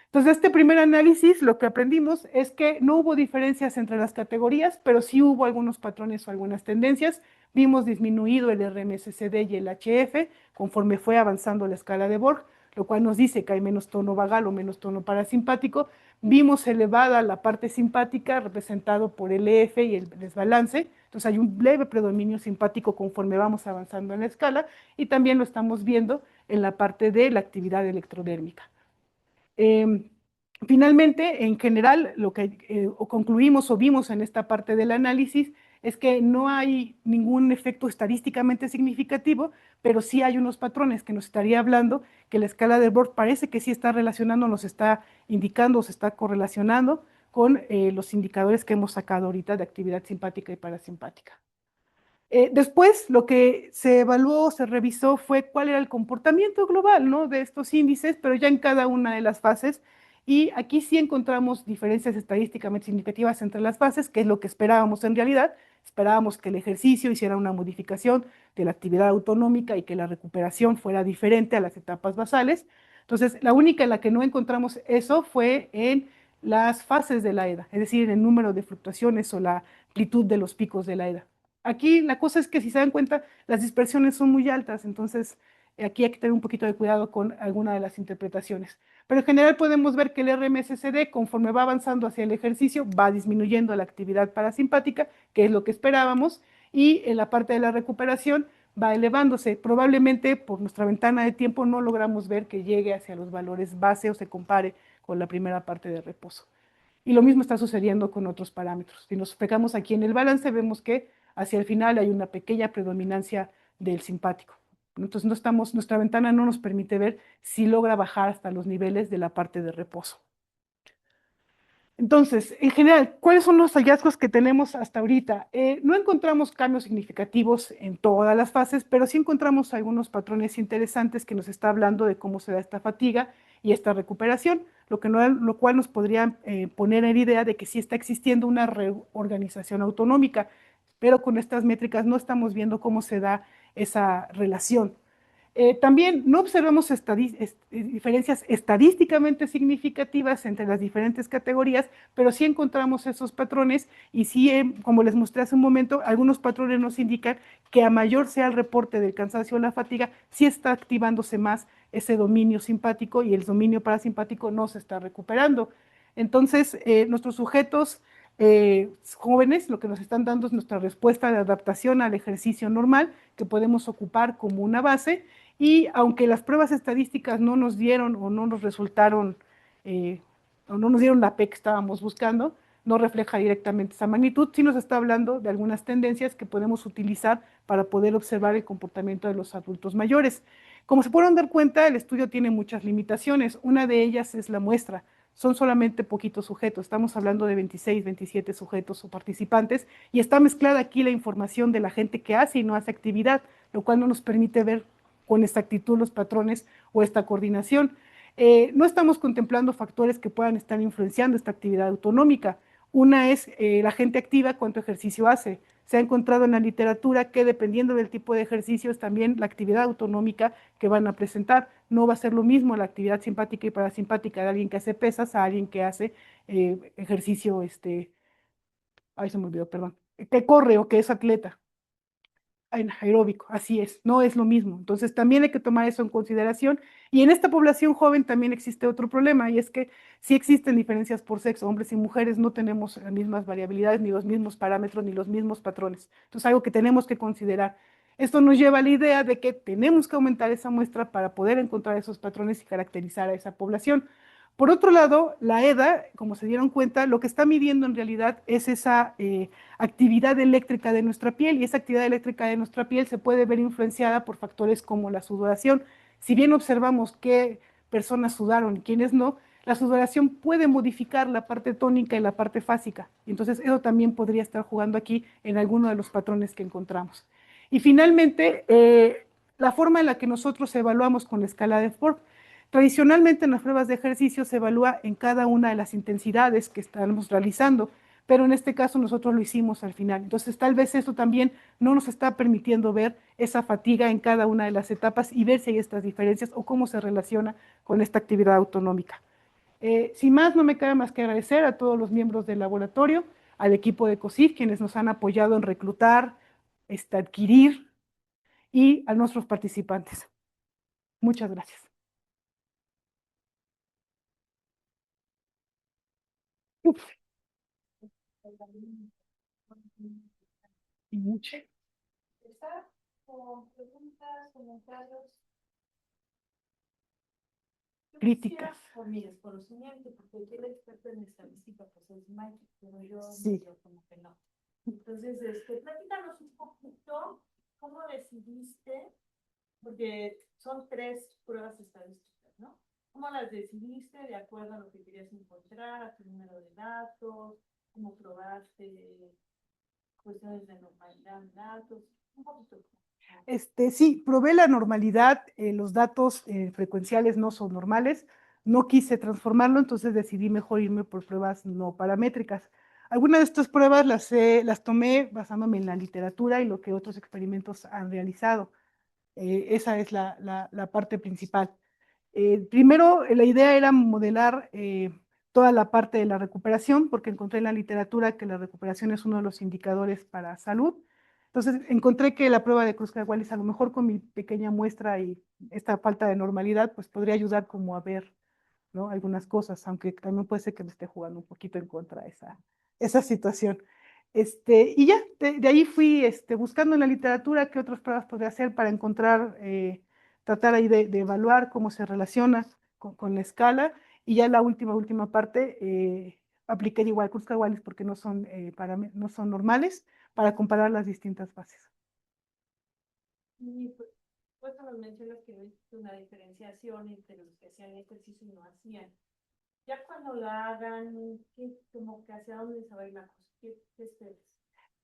Entonces, de este primer análisis, lo que aprendimos es que no hubo diferencias entre las categorías, pero sí hubo algunos patrones o algunas tendencias. Vimos disminuido el RMSCD y el HF conforme fue avanzando la escala de Borg, lo cual nos dice que hay menos tono vagal o menos tono parasimpático. Vimos elevada la parte simpática, representado por el EF y el desbalance. Entonces hay un leve predominio simpático conforme vamos avanzando en la escala, y también lo estamos viendo en la parte de la actividad electrodérmica. Finalmente, en general, lo que concluimos o vimos en esta parte del análisis es que no hay ningún efecto estadísticamente significativo, pero sí hay unos patrones que nos estaría hablando que la escala de Borg parece que sí está relacionando, nos está indicando, se está correlacionando con los indicadores que hemos sacado ahorita de actividad simpática y parasimpática. Después, lo que se evaluó, se revisó fue cuál era el comportamiento global, ¿no?, de estos índices, pero ya en cada una de las fases. Y aquí sí encontramos diferencias estadísticamente significativas entre las fases, que es lo que esperábamos en realidad. Esperábamos que el ejercicio hiciera una modificación de la actividad autonómica y que la recuperación fuera diferente a las etapas basales. Entonces, la única en la que no encontramos eso fue en las fases de la EDA, es decir, en el número de fluctuaciones o la amplitud de los picos de la EDA. Aquí la cosa es que, si se dan cuenta, las dispersiones son muy altas, entonces aquí hay que tener un poquito de cuidado con alguna de las interpretaciones. Pero en general podemos ver que el RMSCD, conforme va avanzando hacia el ejercicio, va disminuyendo la actividad parasimpática, que es lo que esperábamos, y en la parte de la recuperación va elevándose. Probablemente por nuestra ventana de tiempo no logramos ver que llegue hacia los valores base o se compare con la primera parte de reposo. Y lo mismo está sucediendo con otros parámetros. Si nos fijamos aquí en el balance, vemos que hacia el final hay una pequeña predominancia del simpático. Entonces nuestra ventana no nos permite ver si logra bajar hasta los niveles de la parte de reposo. Entonces, en general, ¿cuáles son los hallazgos que tenemos hasta ahorita? No encontramos cambios significativos en todas las fases, pero sí encontramos algunos patrones interesantes que nos está hablando de cómo se da esta fatiga y esta recuperación, lo cual nos podría poner en idea de que sí está existiendo una reorganización autonómica, pero con estas métricas no estamos viendo cómo se da esa relación. También no observamos diferencias estadísticamente significativas entre las diferentes categorías, pero sí encontramos esos patrones, y sí, como les mostré hace un momento, algunos patrones nos indican que a mayor sea el reporte del cansancio o la fatiga, sí está activándose más ese dominio simpático y el dominio parasimpático no se está recuperando. Entonces, nuestros sujetos jóvenes lo que nos están dando es nuestra respuesta de adaptación al ejercicio normal que podemos ocupar como una base. Y aunque las pruebas estadísticas no nos dieron o no nos resultaron, o no nos dieron la P que estábamos buscando, no refleja directamente esa magnitud, sí nos está hablando de algunas tendencias que podemos utilizar para poder observar el comportamiento de los adultos mayores. Como se pueden dar cuenta, el estudio tiene muchas limitaciones. Una de ellas es la muestra. Son solamente poquitos sujetos, estamos hablando de 26, 27 sujetos o participantes, y está mezclada aquí la información de la gente que hace y no hace actividad, lo cual no nos permite ver con exactitud los patrones o esta coordinación. No estamos contemplando factores que puedan estar influenciando esta actividad autonómica. Una es la gente activa, cuánto ejercicio hace. Se ha encontrado en la literatura que, dependiendo del tipo de ejercicios, también la actividad autonómica que van a presentar no va a ser lo mismo la actividad simpática y parasimpática de alguien que hace pesas a alguien que hace ejercicio, ay, se me olvidó, perdón, que corre o que es atleta aeróbico, así es, no es lo mismo. Entonces también hay que tomar eso en consideración. Y en esta población joven también existe otro problema, y es que sí existen diferencias por sexo. Hombres y mujeres no tenemos las mismas variabilidades, ni los mismos parámetros, ni los mismos patrones. Entonces, algo que tenemos que considerar. Esto nos lleva a la idea de que tenemos que aumentar esa muestra para poder encontrar esos patrones y caracterizar a esa población. Por otro lado, la EDA, como se dieron cuenta, lo que está midiendo en realidad es esa actividad eléctrica de nuestra piel, y esa actividad eléctrica de nuestra piel se puede ver influenciada por factores como la sudoración. Si bien observamos qué personas sudaron y quiénes no, la sudoración puede modificar la parte tónica y la parte fásica. Y entonces eso también podría estar jugando aquí en alguno de los patrones que encontramos. Y finalmente, la forma en la que nosotros evaluamos con la escala de Borg. Tradicionalmente en las pruebas de ejercicio se evalúa en cada una de las intensidades que estamos realizando, pero en este caso nosotros lo hicimos al final. Entonces, tal vez esto también no nos está permitiendo ver esa fatiga en cada una de las etapas y ver si hay estas diferencias o cómo se relaciona con esta actividad autonómica. Sin más, no me queda más que agradecer a todos los miembros del laboratorio, al equipo de COSIF, quienes nos han apoyado en reclutar, adquirir, y a nuestros participantes. Muchas gracias. Uf, y mucho. ¿Está con preguntas, comentarios? Yo Críticas. quisiera, por mi desconocimiento, porque yo el experto en estadística pues es Mike, pero Sí. yo como que no. Entonces, platícanos un poquito cómo decidiste, porque son 3 pruebas estadísticas, ¿no? ¿Cómo las decidiste de acuerdo a lo que querías encontrar, a tu número de datos? ¿Cómo probaste cuestiones de normalidad de datos? Un poquito. Sí, probé la normalidad, los datos frecuenciales no son normales, no quise transformarlo, entonces decidí mejor irme por pruebas no paramétricas. Algunas de estas pruebas las tomé basándome en la literatura y lo que otros experimentos han realizado. Esa es la parte principal. Primero, la idea era modelar toda la parte de la recuperación, porque encontré en la literatura que la recuperación es uno de los indicadores para salud. Entonces, encontré que la prueba de Kruskal-Wallis, a lo mejor con mi pequeña muestra y esta falta de normalidad, pues podría ayudar como a ver, ¿no?, algunas cosas, aunque también puede ser que me esté jugando un poquito en contra esa situación. Y ya, de ahí fui buscando en la literatura qué otras pruebas podría hacer para encontrar, tratar ahí de evaluar cómo se relaciona con la escala, y ya la última parte, apliqué igual Kruskal-Wallis porque no son normales, para comparar las distintas bases. Y pues nos mencionas que no existe una diferenciación entre los que hacían ejercicio y no hacían. Ya cuando la hagan, como que hacia dónde se va a ir la cosa? ¿Qué esperas?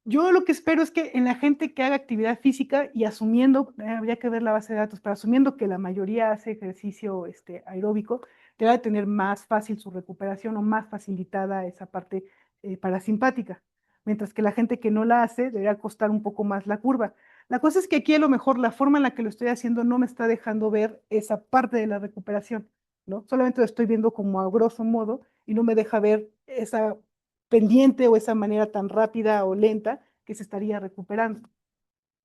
Yo lo que espero es que en la gente que haga actividad física y asumiendo, habría que ver la base de datos, pero asumiendo que la mayoría hace ejercicio aeróbico, debe tener más fácil su recuperación o más facilitada esa parte parasimpática, mientras que la gente que no la hace debería costar un poco más la curva. La cosa es que aquí a lo mejor la forma en la que lo estoy haciendo no me está dejando ver esa parte de la recuperación, ¿no? Solamente lo estoy viendo como a grosso modo y no me deja ver esa pendiente o esa manera tan rápida o lenta que se estaría recuperando.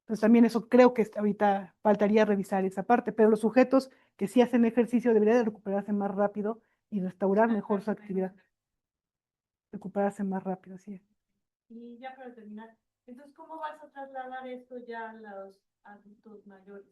Entonces también eso creo que ahorita faltaría revisar esa parte, pero los sujetos que sí hacen ejercicio deberían de recuperarse más rápido y restaurar mejor su actividad. Recuperarse más rápido, sí. Y ya para terminar, entonces, ¿cómo vas a trasladar esto ya a los adultos mayores?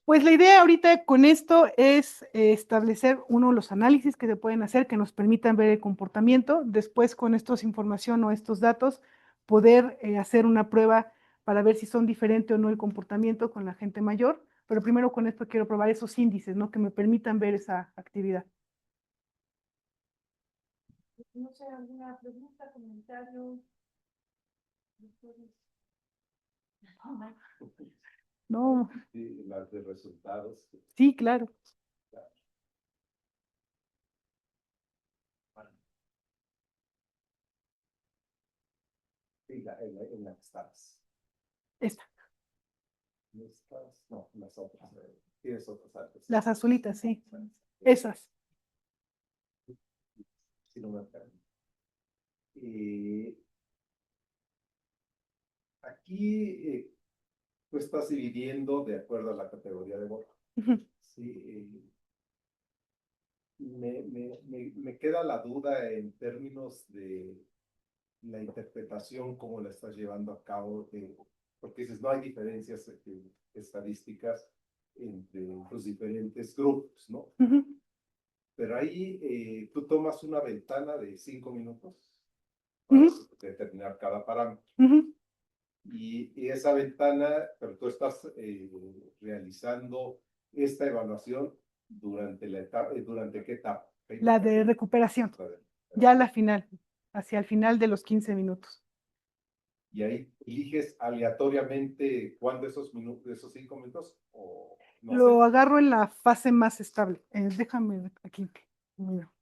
Pues la idea ahorita con esto es establecer los análisis que se pueden hacer que nos permitan ver el comportamiento. Después, con esta información o estos datos, poder hacer una prueba para ver si son diferente o no el comportamiento con la gente mayor. Pero primero con esto quiero probar esos índices, ¿no?, que me permitan ver esa actividad. No sé, alguna pregunta, comentario. No, Sí, las de resultados. sí, claro. Sí, en la que estás. Esta, ¿No estás? No, las otras. Tienes otras antes. las azulitas, sí. Esas. Sí, no me acuerdo. Y aquí tú estás dividiendo de acuerdo a la categoría de voto. Ujú, Sí, me queda la duda en términos de la interpretación, cómo la estás llevando a cabo, porque dices, no hay diferencias estadísticas entre los diferentes grupos, ¿no? ujú, Pero ahí tú tomas una ventana de 5 minutos para ujú, determinar cada parámetro. ujú. Y esa ventana, pero tú estás realizando esta evaluación durante la etapa, ¿durante qué etapa? La de recuperación, ya la final, hacia el final de los 15 minutos. Y ahí eliges aleatoriamente cuál de esos minutos, de esos 5 minutos, o no Lo sé. agarro en la fase más estable. Déjame aquí. Mira.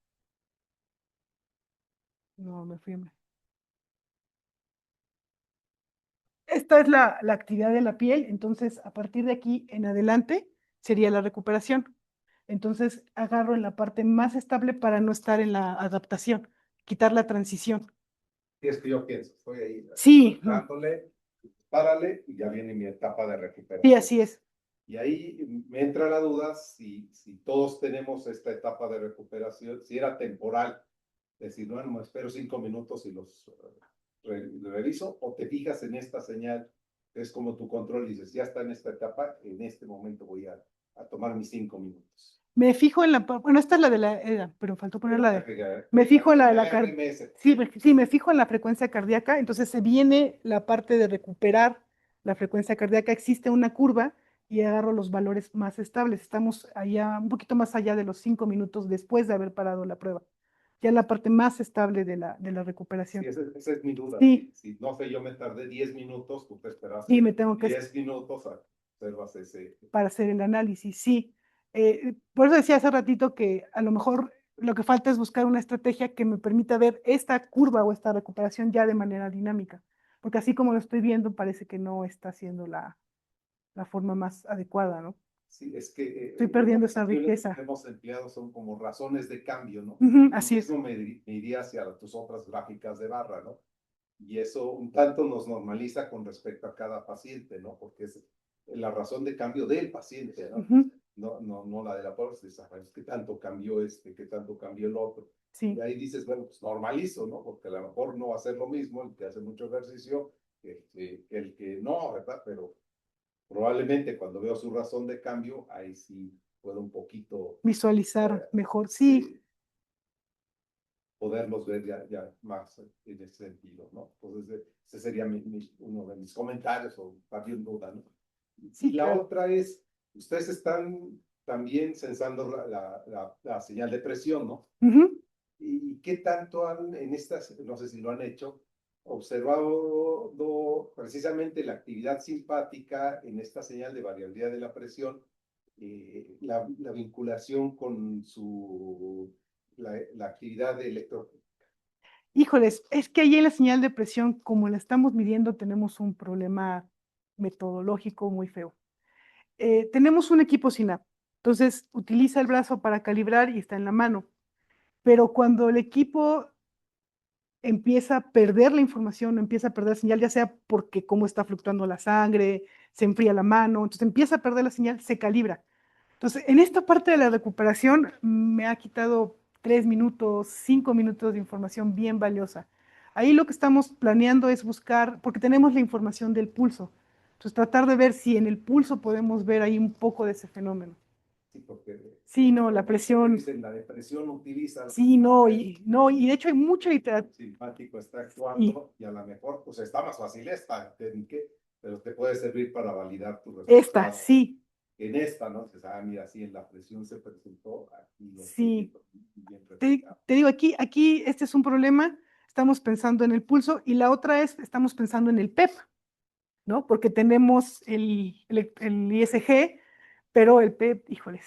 No, me fui. Esta es la actividad de la piel, entonces a partir de aquí en adelante sería la recuperación. Entonces agarro en la parte más estable para no estar en la adaptación, quitar la transición. Y es que yo pienso, estoy ahí Sí, no, dándole, párale, y ya viene mi etapa de sí, recuperación. así es. Y ahí me entra la duda si todos tenemos esta etapa de recuperación, si era temporal, decir, bueno, me espero 5 minutos y los reviso, o te fijas en esta señal, es como tu control, dices, ya está en esta etapa, en este momento voy a tomar mis 5 minutos. Me fijo en bueno, esta es la de la EDA, pero faltó poner la de, me Me fijo en la de la RMS. sí, sí, me fijo en la frecuencia cardíaca, entonces se viene la parte de recuperar la frecuencia cardíaca, existe una curva y agarro los valores más estables, estamos allá, un poquito más allá de los 5 minutos después de haber parado la prueba, ya la parte más estable de la recuperación. Sí, esa es mi duda. Sí. Si no sé, yo me tardé 10 minutos, tú te esperas Sí, me tengo que 10 minutos a observas ese. para hacer el análisis, sí. Por eso decía hace ratito que a lo mejor lo que falta es buscar una estrategia que me permita ver esta curva o esta recuperación ya de manera dinámica, porque así como lo estoy viendo parece que no está siendo la forma más adecuada, ¿no? Sí, es que Estoy perdiendo esa las riqueza. que hemos empleado son como razones de cambio, ¿no? Así es. Eso me iría hacia tus otras gráficas de barra, ¿no? Y eso un tanto nos normaliza con respecto a cada paciente, ¿no? Porque es la razón de cambio del paciente, ¿no? No la de la prueba, es que tanto cambió que tanto cambió el otro. Sí. Y ahí dices, bueno, pues normalizo, ¿no? Porque a lo mejor no va a ser lo mismo el que hace mucho ejercicio que el que no, ¿verdad? Pero probablemente cuando veo su razón de cambio, ahí sí puedo un poquito visualizar mejor, sí. Poderlos ver ya más en ese sentido, ¿no? Entonces, ese sería uno de mis comentarios o también duda, ¿no? Sí, y la claro. otra es, ustedes están también censando la señal de presión, ¿no? ¿Y qué tanto en estas, no sé si lo han hecho, observado precisamente la actividad simpática en esta señal de variabilidad de la presión, la vinculación con la actividad de Híjoles, es que ahí en la señal de presión, como la estamos midiendo, tenemos un problema metodológico muy feo. Tenemos un equipo SINAP, entonces utiliza el brazo para calibrar y está en la mano, pero cuando el equipo empieza a perder la información, empieza a perder la señal, ya sea porque cómo está fluctuando la sangre, se enfría la mano, entonces empieza a perder la señal, se calibra. Entonces, en esta parte de la recuperación me ha quitado 3 minutos, 5 minutos de información bien valiosa. Ahí lo que estamos planeando es buscar, porque tenemos la información del pulso, entonces tratar de ver si en el pulso podemos ver ahí un poco de ese fenómeno. Sí, porque sí, no, la presión. La depresión utiliza. Sí, no, y de hecho hay mucha literatura. El simpático está actuando y a lo mejor, pues está más fácil pero te puede servir para validar tu resultado. Esta, sí. En esta, ¿no? Dices, mira, sí, en la presión se presentó aquí. Sí. Te digo, aquí este es un problema, estamos pensando en el pulso y la otra es, estamos pensando en el PEP, ¿no? Porque tenemos el ISG, pero el PEP, híjoles,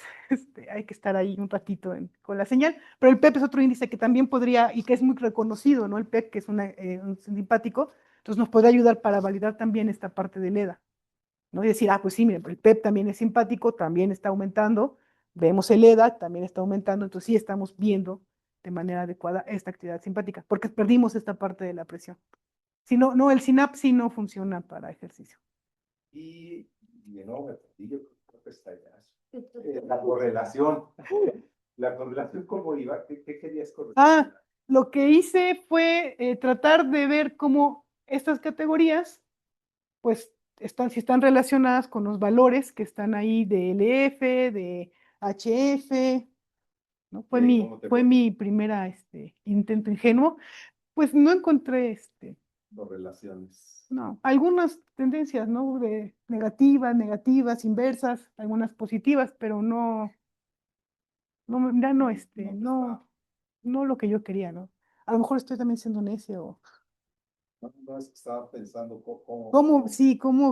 hay que estar ahí un ratito con la señal, pero el PEP es otro índice que también podría, y que es muy reconocido, ¿no? El PEP, que es un simpático, entonces nos podría ayudar para validar también esta parte del EDA, ¿no? Y decir, pues sí, mire, el PEP también es simpático, también está aumentando, vemos el EDA, también está aumentando, entonces sí estamos viendo de manera adecuada esta actividad simpática, porque perdimos esta parte de la presión. Si no, no, el SYNAPS sí no funciona para ejercicio. Y de nuevo, yo creo que está ya. La correlación. La correlación, ¿cómo iba? ¿Qué querías corregir? Lo que hice fue tratar de ver cómo estas categorías, pues, si están relacionadas con los valores que están ahí de LF, de HF, ¿no? Fue mi primera intento ingenuo. Pues no encontré correlaciones. No, algunas tendencias, ¿no? De negativas, inversas, algunas positivas, pero no, ya no lo que yo quería, ¿no? A lo mejor estoy también siendo necio. No, es que estaba pensando cómo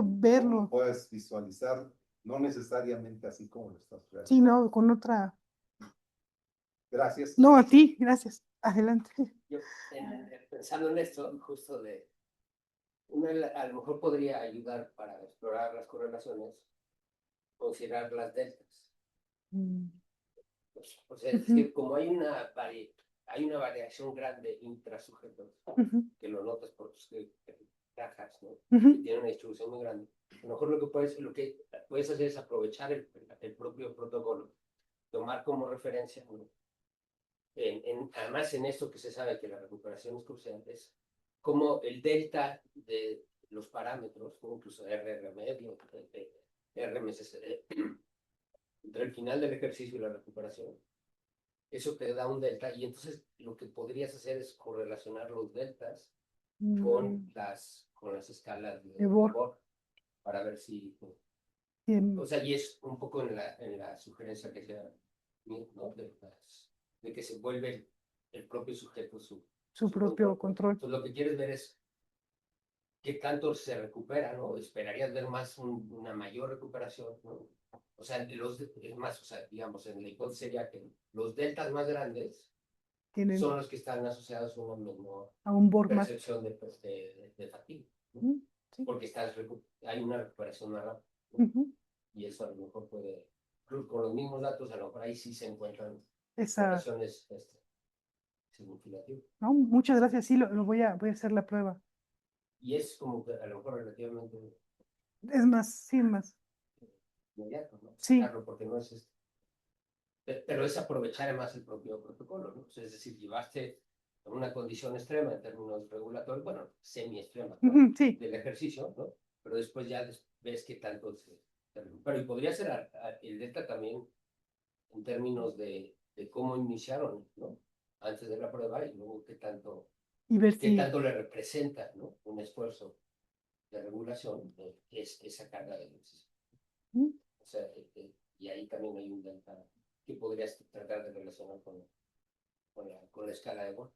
verlo. Cómo puedes visualizar, no necesariamente así como lo estás viendo. Sí, no, con otra. Gracias. No, a ti, gracias. Adelante. Yo, pensando en esto, justo a lo mejor podría ayudar para explorar las correlaciones, considerar las deltas. Pues, o sea, es Ujú. decir, como hay una variación grande intrasujetos, Ujú, que lo notas por tus cajas, ¿no? ujú. Que tienen una distribución muy grande. A lo mejor lo que puedes hacer es aprovechar el propio protocolo, tomar como referencia, ¿no? Además en esto que se sabe que la recuperación es crucial, es como el delta de los parámetros, ¿no? Incluso RR medio, RMSS, entre el final del ejercicio y la recuperación, eso te da un delta y entonces lo que podrías hacer es correlacionar los deltas con las escalas de Bohr. Bohr para ver si, Bien, o sea, y es un poco en la sugerencia que sea, ¿no? De que se vuelve el propio sujeto su propio control. Entonces lo que quieres ver es qué tanto se recupera, ¿no? Esperarías ver más una mayor recuperación, ¿no? O sea, es más, o sea, digamos, en la hipótesis sería que los deltas más grandes Tienen son los que están asociados a una menor a un Bohr más. percepción de fatiga, ¿no? Ujú, sí. Porque hay una recuperación más rápida, ¿no? Ujú. Y eso a lo mejor puede, con los mismos datos, a lo mejor ahí sí se encuentran Esa, correlaciones significativas. no, muchas gracias, sí, lo voy a hacer la prueba. Y es como que a lo mejor relativamente Es más, sí, más. inmediato, ¿no? Sí. Sacarlo porque no es pero es aprovechar además el propio protocolo, ¿no? O sea, es decir, llevaste a una condición extrema en términos regulatorios, bueno, semi-extrema, ¿no? Ujú, sí. Del ejercicio, ¿no? Pero después ya ves qué tanto se recupera. Y podría ser el delta también en términos de cómo iniciaron, ¿no? Antes de la prueba y luego Y ver qué si. tanto le representa, ¿no? Un esfuerzo de regulación, es esa carga de ejercicio. Ujú. O sea, y ahí también hay un delta que podrías tratar de relacionar con la escala de Bohr.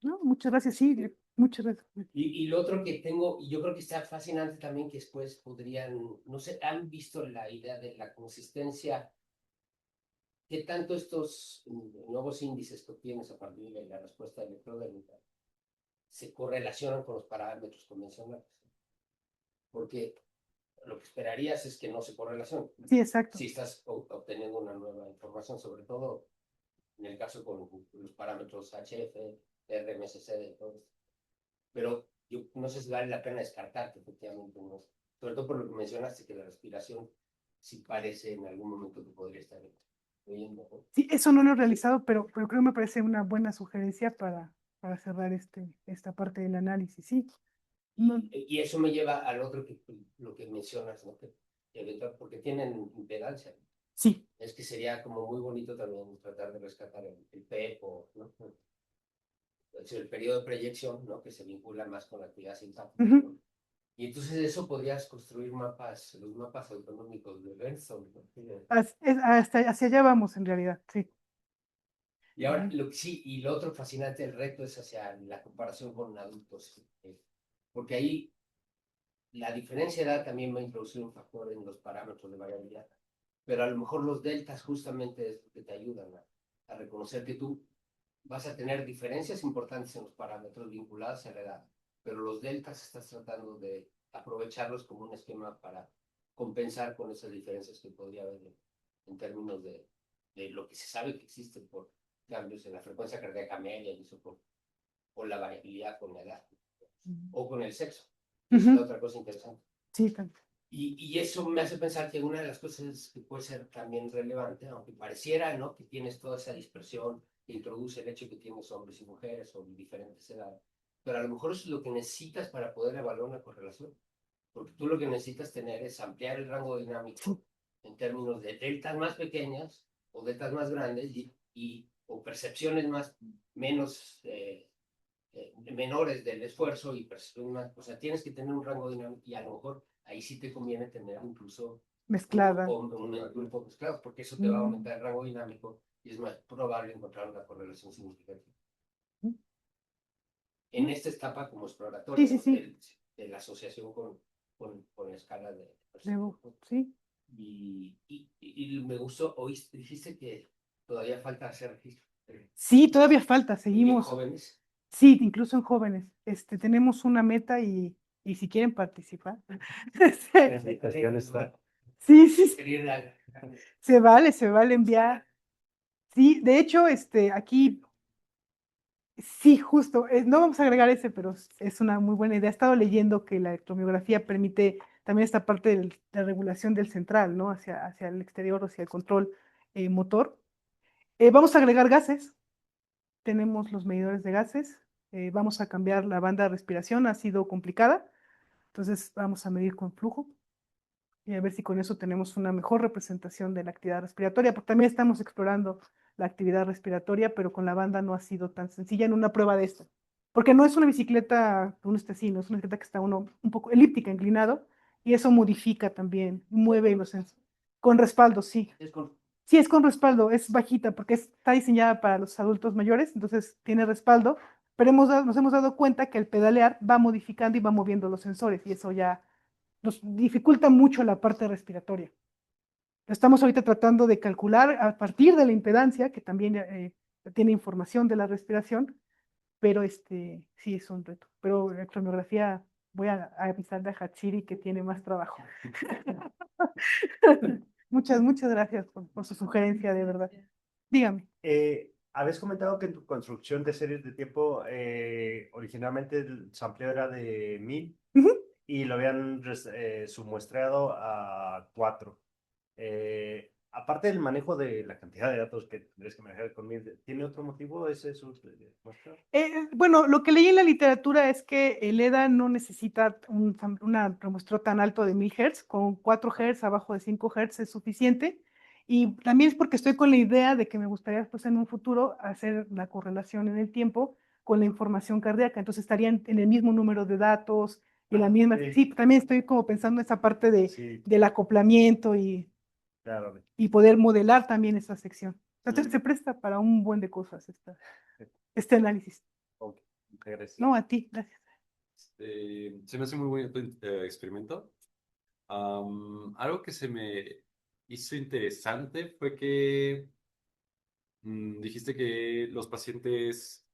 No, muchas gracias, sí, muchas gracias. Y lo otro que tengo, y yo creo que está fascinante también, que después podrían, no sé, han visto la idea de la consistencia, qué tanto estos nuevos índices que obtienes a partir de la respuesta electrodécnica se correlacionan con los parámetros convencionales. Porque lo que esperarías es que no se correlacionen. Sí, exacto. Si estás obteniendo una nueva información, sobre todo en el caso con los parámetros HF, RMSC, de todo esto. Pero yo no sé si vale la pena descartar que efectivamente no, sobre todo por lo que mencionaste, que la respiración sí parece en algún momento que podría estar oyendo, ¿no? Sí, eso no lo he realizado, pero creo que me parece una buena sugerencia para cerrar esta parte del análisis, sí. No, Y eso me lleva al otro lo que mencionas, ¿no? Porque tienen impedancia. sí. Es que sería como muy bonito también tratar de rescatar el PEP, ¿no? Es el periodo de proyección, ¿no? Que se vincula más con la actividad sintáctica, Ujú. ¿no? Y entonces de eso podrías construir los mapas autonómicos de Benson, ¿no? Hacia allá vamos en realidad, sí. Y ahora, sí, y lo otro fascinante del reto es hacia la comparación con adultos, porque ahí la diferencia de edad también va a introducir un factor en los parámetros de variabilidad, pero a lo mejor los deltas justamente es lo que te ayudan a reconocer que tú vas a tener diferencias importantes en los parámetros vinculados a la edad, pero los deltas estás tratando de aprovecharlos como un esquema para compensar con esas diferencias que podría haber en términos de lo que se sabe que existe por cambios en la frecuencia cardíaca media y eso por la variabilidad con la edad o con el sexo. Esa es la otra cosa interesante. Sí, Y eso me hace pensar que una de las cosas que puede ser también relevante, aunque pareciera, ¿no? Que tienes toda esa dispersión que introduce el hecho de que tienes hombres y mujeres o diferentes edades, pero a lo mejor eso es lo que necesitas para poder evaluar una correlación, porque tú lo que necesitas tener es ampliar el rango dinámico en términos de deltas más pequeñas o deltas más grandes o percepciones menores del esfuerzo y percepciones más, o sea, tienes que tener un rango dinámico y a lo mejor ahí sí te conviene tener incluso mezclada. un grupo mezclado, porque eso te va a aumentar el rango dinámico y es más probable encontrar una correlación significativa. En esta etapa como exploratoria, Sí, sí. de la asociación con la escala de Debo, percepción. sí. Y me gustó, dijiste que todavía falta hacer registro. Sí, todavía falta, ¿Y seguimos. jóvenes? Sí, incluso en jóvenes. Tenemos una meta y si quieren participar. La invitación está. Sí, sí, sí, Quería se vale enviar. Sí, de hecho, aquí, sí, justo, no vamos a agregar ese, pero es una muy buena idea. He estado leyendo que la electromiografía permite también esta parte de la regulación del central, ¿no? Hacia el exterior, hacia el control motor. Vamos a agregar gases. Tenemos los medidores de gases. Vamos a cambiar la banda de respiración, ha sido complicada. Entonces vamos a medir con flujo y a ver si con eso tenemos una mejor representación de la actividad respiratoria, porque también estamos explorando la actividad respiratoria, pero con la banda no ha sido tan sencilla en una prueba de esto. Porque no es una bicicleta, uno está así, no es una bicicleta que está uno un poco elíptica, inclinado, y eso modifica también, mueve los sensores. Con respaldo, sí. Es con... Sí, es con respaldo, es bajita porque está diseñada para los adultos mayores, entonces tiene respaldo, pero nos hemos dado cuenta que el pedalear va modificando y va moviendo los sensores y eso ya nos dificulta mucho la parte respiratoria. Estamos ahorita tratando de calcular a partir de la impedancia, que también tiene información de la respiración, pero sí es un reto. Pero la cronometría voy a avisarle a Hatsiri que tiene más trabajo. Muchas gracias por su sugerencia, de verdad. Dígame. Habías comentado que en tu construcción de series de tiempo, originalmente el sampleo era de 1000 Ujú. y lo habían submuestreado a 4. Aparte del manejo de la cantidad de datos que tendrías que manejar con 1000, ¿tiene otro motivo ese submuestreo? Bueno, lo que leí en la literatura es que el EDA no necesita un remuestreo tan alto de 1000 Hz, con 4 Hz abajo de 5 Hz es suficiente. Y también es porque estoy con la idea de que me gustaría pues, en un futuro hacer la correlación en el tiempo con la información cardíaca. Entonces estarían en el mismo número de datos y la misma. Sí. Sí, también estoy como pensando en esa parte Sí, del acoplamiento claro. y poder modelar también esa sección. Entonces se presta para un buen de cosas este análisis. Ok, muchas gracias. No, a ti, gracias. Se me hace muy buen experimento. Algo que se me hizo interesante fue que dijiste que los pacientes,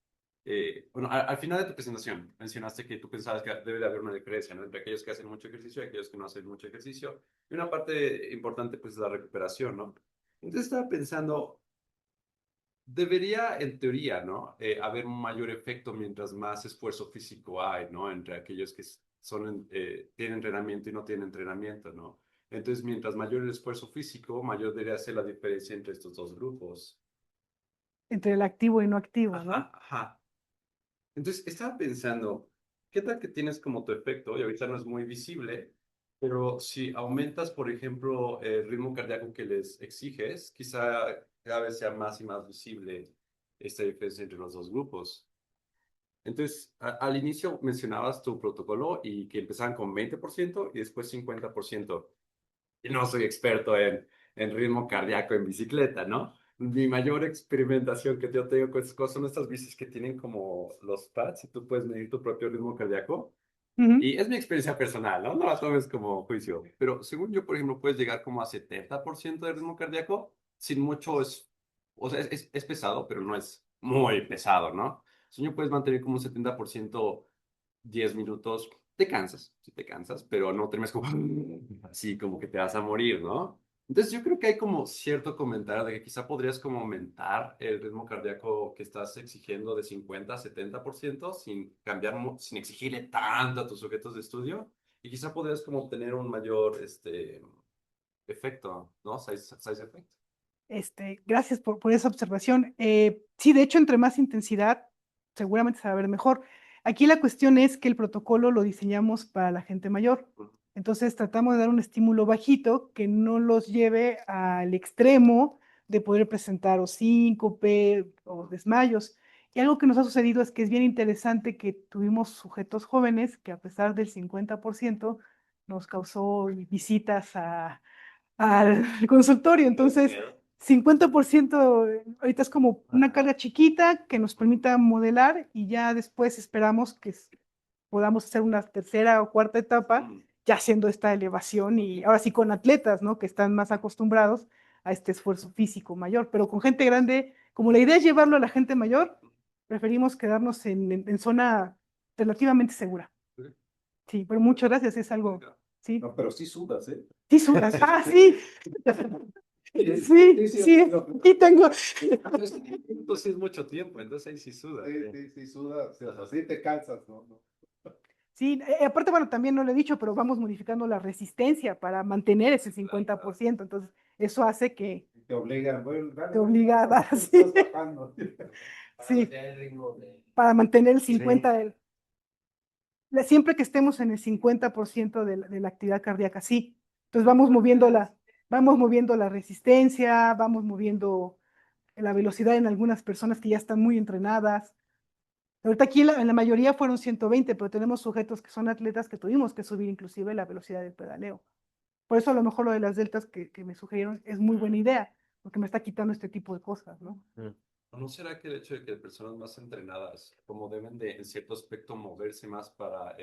bueno, al final de tu presentación mencionaste que tú pensabas que debe de haber una diferencia, ¿no? Entre aquellos que hacen mucho ejercicio y aquellos que no hacen mucho ejercicio. Y una parte importante, pues, es la recuperación, ¿no? Entonces estaba pensando, debería, en teoría, ¿no? Haber un mayor efecto mientras más esfuerzo físico hay, ¿no? Entre aquellos que tienen entrenamiento y no tienen entrenamiento, ¿no? Entonces, mientras mayor el esfuerzo físico, mayor debería ser la diferencia entre estos dos grupos. Entre el activo y no activo, ¿no? Ajá, ajá. Entonces, estaba pensando, ¿qué tal que tienes como tu efecto? Y ahorita no es muy visible, pero si aumentas, por ejemplo, el ritmo cardíaco que les exiges, quizá cada vez sea más y más visible esta diferencia entre los dos grupos. Entonces, al inicio mencionabas tu protocolo y que empezaban con 20% y después 50%. Y no soy experto en ritmo cardíaco en bicicleta, ¿no? Mi mayor experimentación que yo tengo con estas cosas son estas bicis que tienen como los pads y tú puedes medir tu propio ritmo cardíaco. Ujú. Y es mi experiencia personal, ¿no? No la tomes como juicio. Pero según yo, por ejemplo, puedes llegar como a 70% de ritmo cardíaco sin mucho o sea, es pesado, pero no es muy pesado, ¿no? Según yo, puedes mantener como un 70% 10 minutos. Te cansas, sí te cansas, pero no terminas como así, como que te vas a morir, ¿no? Entonces yo creo que hay como cierto comentario de que quizá podrías como aumentar el ritmo cardíaco que estás exigiendo de 50 a 70% sin cambiar, sin exigirle tanto a tus sujetos de estudio y quizá podrías como obtener un mayor efecto, ¿no? Size effect. Gracias por esa observación. Sí, de hecho, entre más intensidad, seguramente se va a ver mejor. Aquí la cuestión es que el protocolo lo diseñamos para la gente mayor. Entonces tratamos de dar un estímulo bajito que no los lleve al extremo de poder presentar o síncope o desmayos. Y algo que nos ha sucedido es que es bien interesante que tuvimos sujetos jóvenes que a pesar del 50% nos causó visitas al consultorio. Entonces, 50% ahorita es como una carga chiquita que nos permita modelar y ya después esperamos que podamos hacer una tercera o cuarta etapa ya haciendo esta elevación y ahora sí con atletas, ¿no? Que están más acostumbrados a este esfuerzo físico mayor, pero con gente grande, como la idea es llevarlo a la gente mayor, preferimos quedarnos en zona relativamente segura. Ok. Sí, pero muchas gracias, es algo, sí, No, pero sí sudas, ¿eh? sí, sudas, sí, sí, y tengo, Pero es que 10 minutos sí es mucho tiempo, entonces ahí sí suda. Sí sudas, o sea, sí te cansas, ¿no? sí, aparte, bueno, también no lo he dicho, pero vamos modificando la resistencia para mantener ese 50%, entonces eso hace que Te obligan, bueno, dale, te obliga a dar, ¿cómo sí, estás bajando? Para sí, mantener el ritmo de... para mantener el Sí. 50%, siempre que estemos en el 50% de la actividad cardíaca, sí. Entonces vamos moviendo la resistencia, vamos moviendo la velocidad en algunas personas que ya están muy entrenadas. Ahorita aquí en la mayoría fueron 120, pero tenemos sujetos que son atletas que tuvimos que subir inclusive la velocidad del pedaleo. Por eso a lo mejor lo de las deltas que me sugirieron es muy buena idea, porque me está quitando este tipo de cosas, ¿no? ¿O no será que el hecho de que personas más entrenadas, como deben de, en cierto aspecto, moverse más para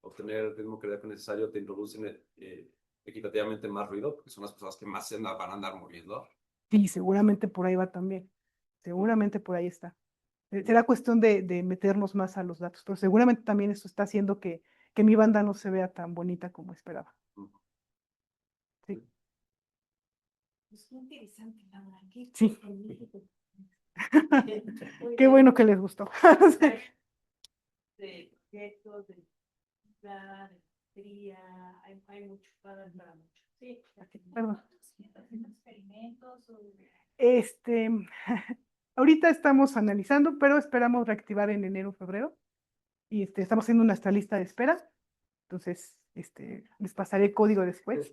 obtener el ritmo cardíaco necesario, te introducen equitativamente más ruido? Porque son las personas que más van a andar moviendo. Sí, seguramente por ahí va también. Seguramente por ahí está. Será cuestión de meternos más a los datos, pero seguramente también eso está haciendo que mi banda no se vea tan bonita como esperaba. Sí. Es muy interesante, Laura. Sí. Muy Qué bien. bueno que les gustó. De proyectos, de vida, de maestría, hay mucho para mucho. Sí, Perdón. haciendo experimentos o... Ahorita estamos analizando, pero esperamos reactivar en enero o febrero. Y estamos haciendo nuestra lista de espera. Entonces, les pasaré el código después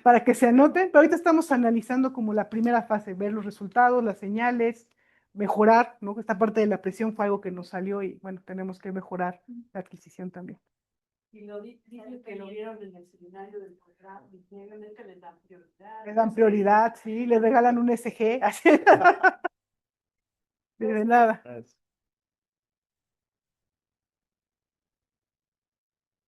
para que se anoten. Pero ahorita estamos analizando como la primera fase, ver los resultados, las señales, mejorar, ¿no? Esta parte de la presión fue algo que nos salió y bueno, tenemos que mejorar la adquisición también. Y dicen que lo vieron en el seminario del programa, y obviamente les dan prioridad. Les dan prioridad, sí, les regalan un SG, así. De nada.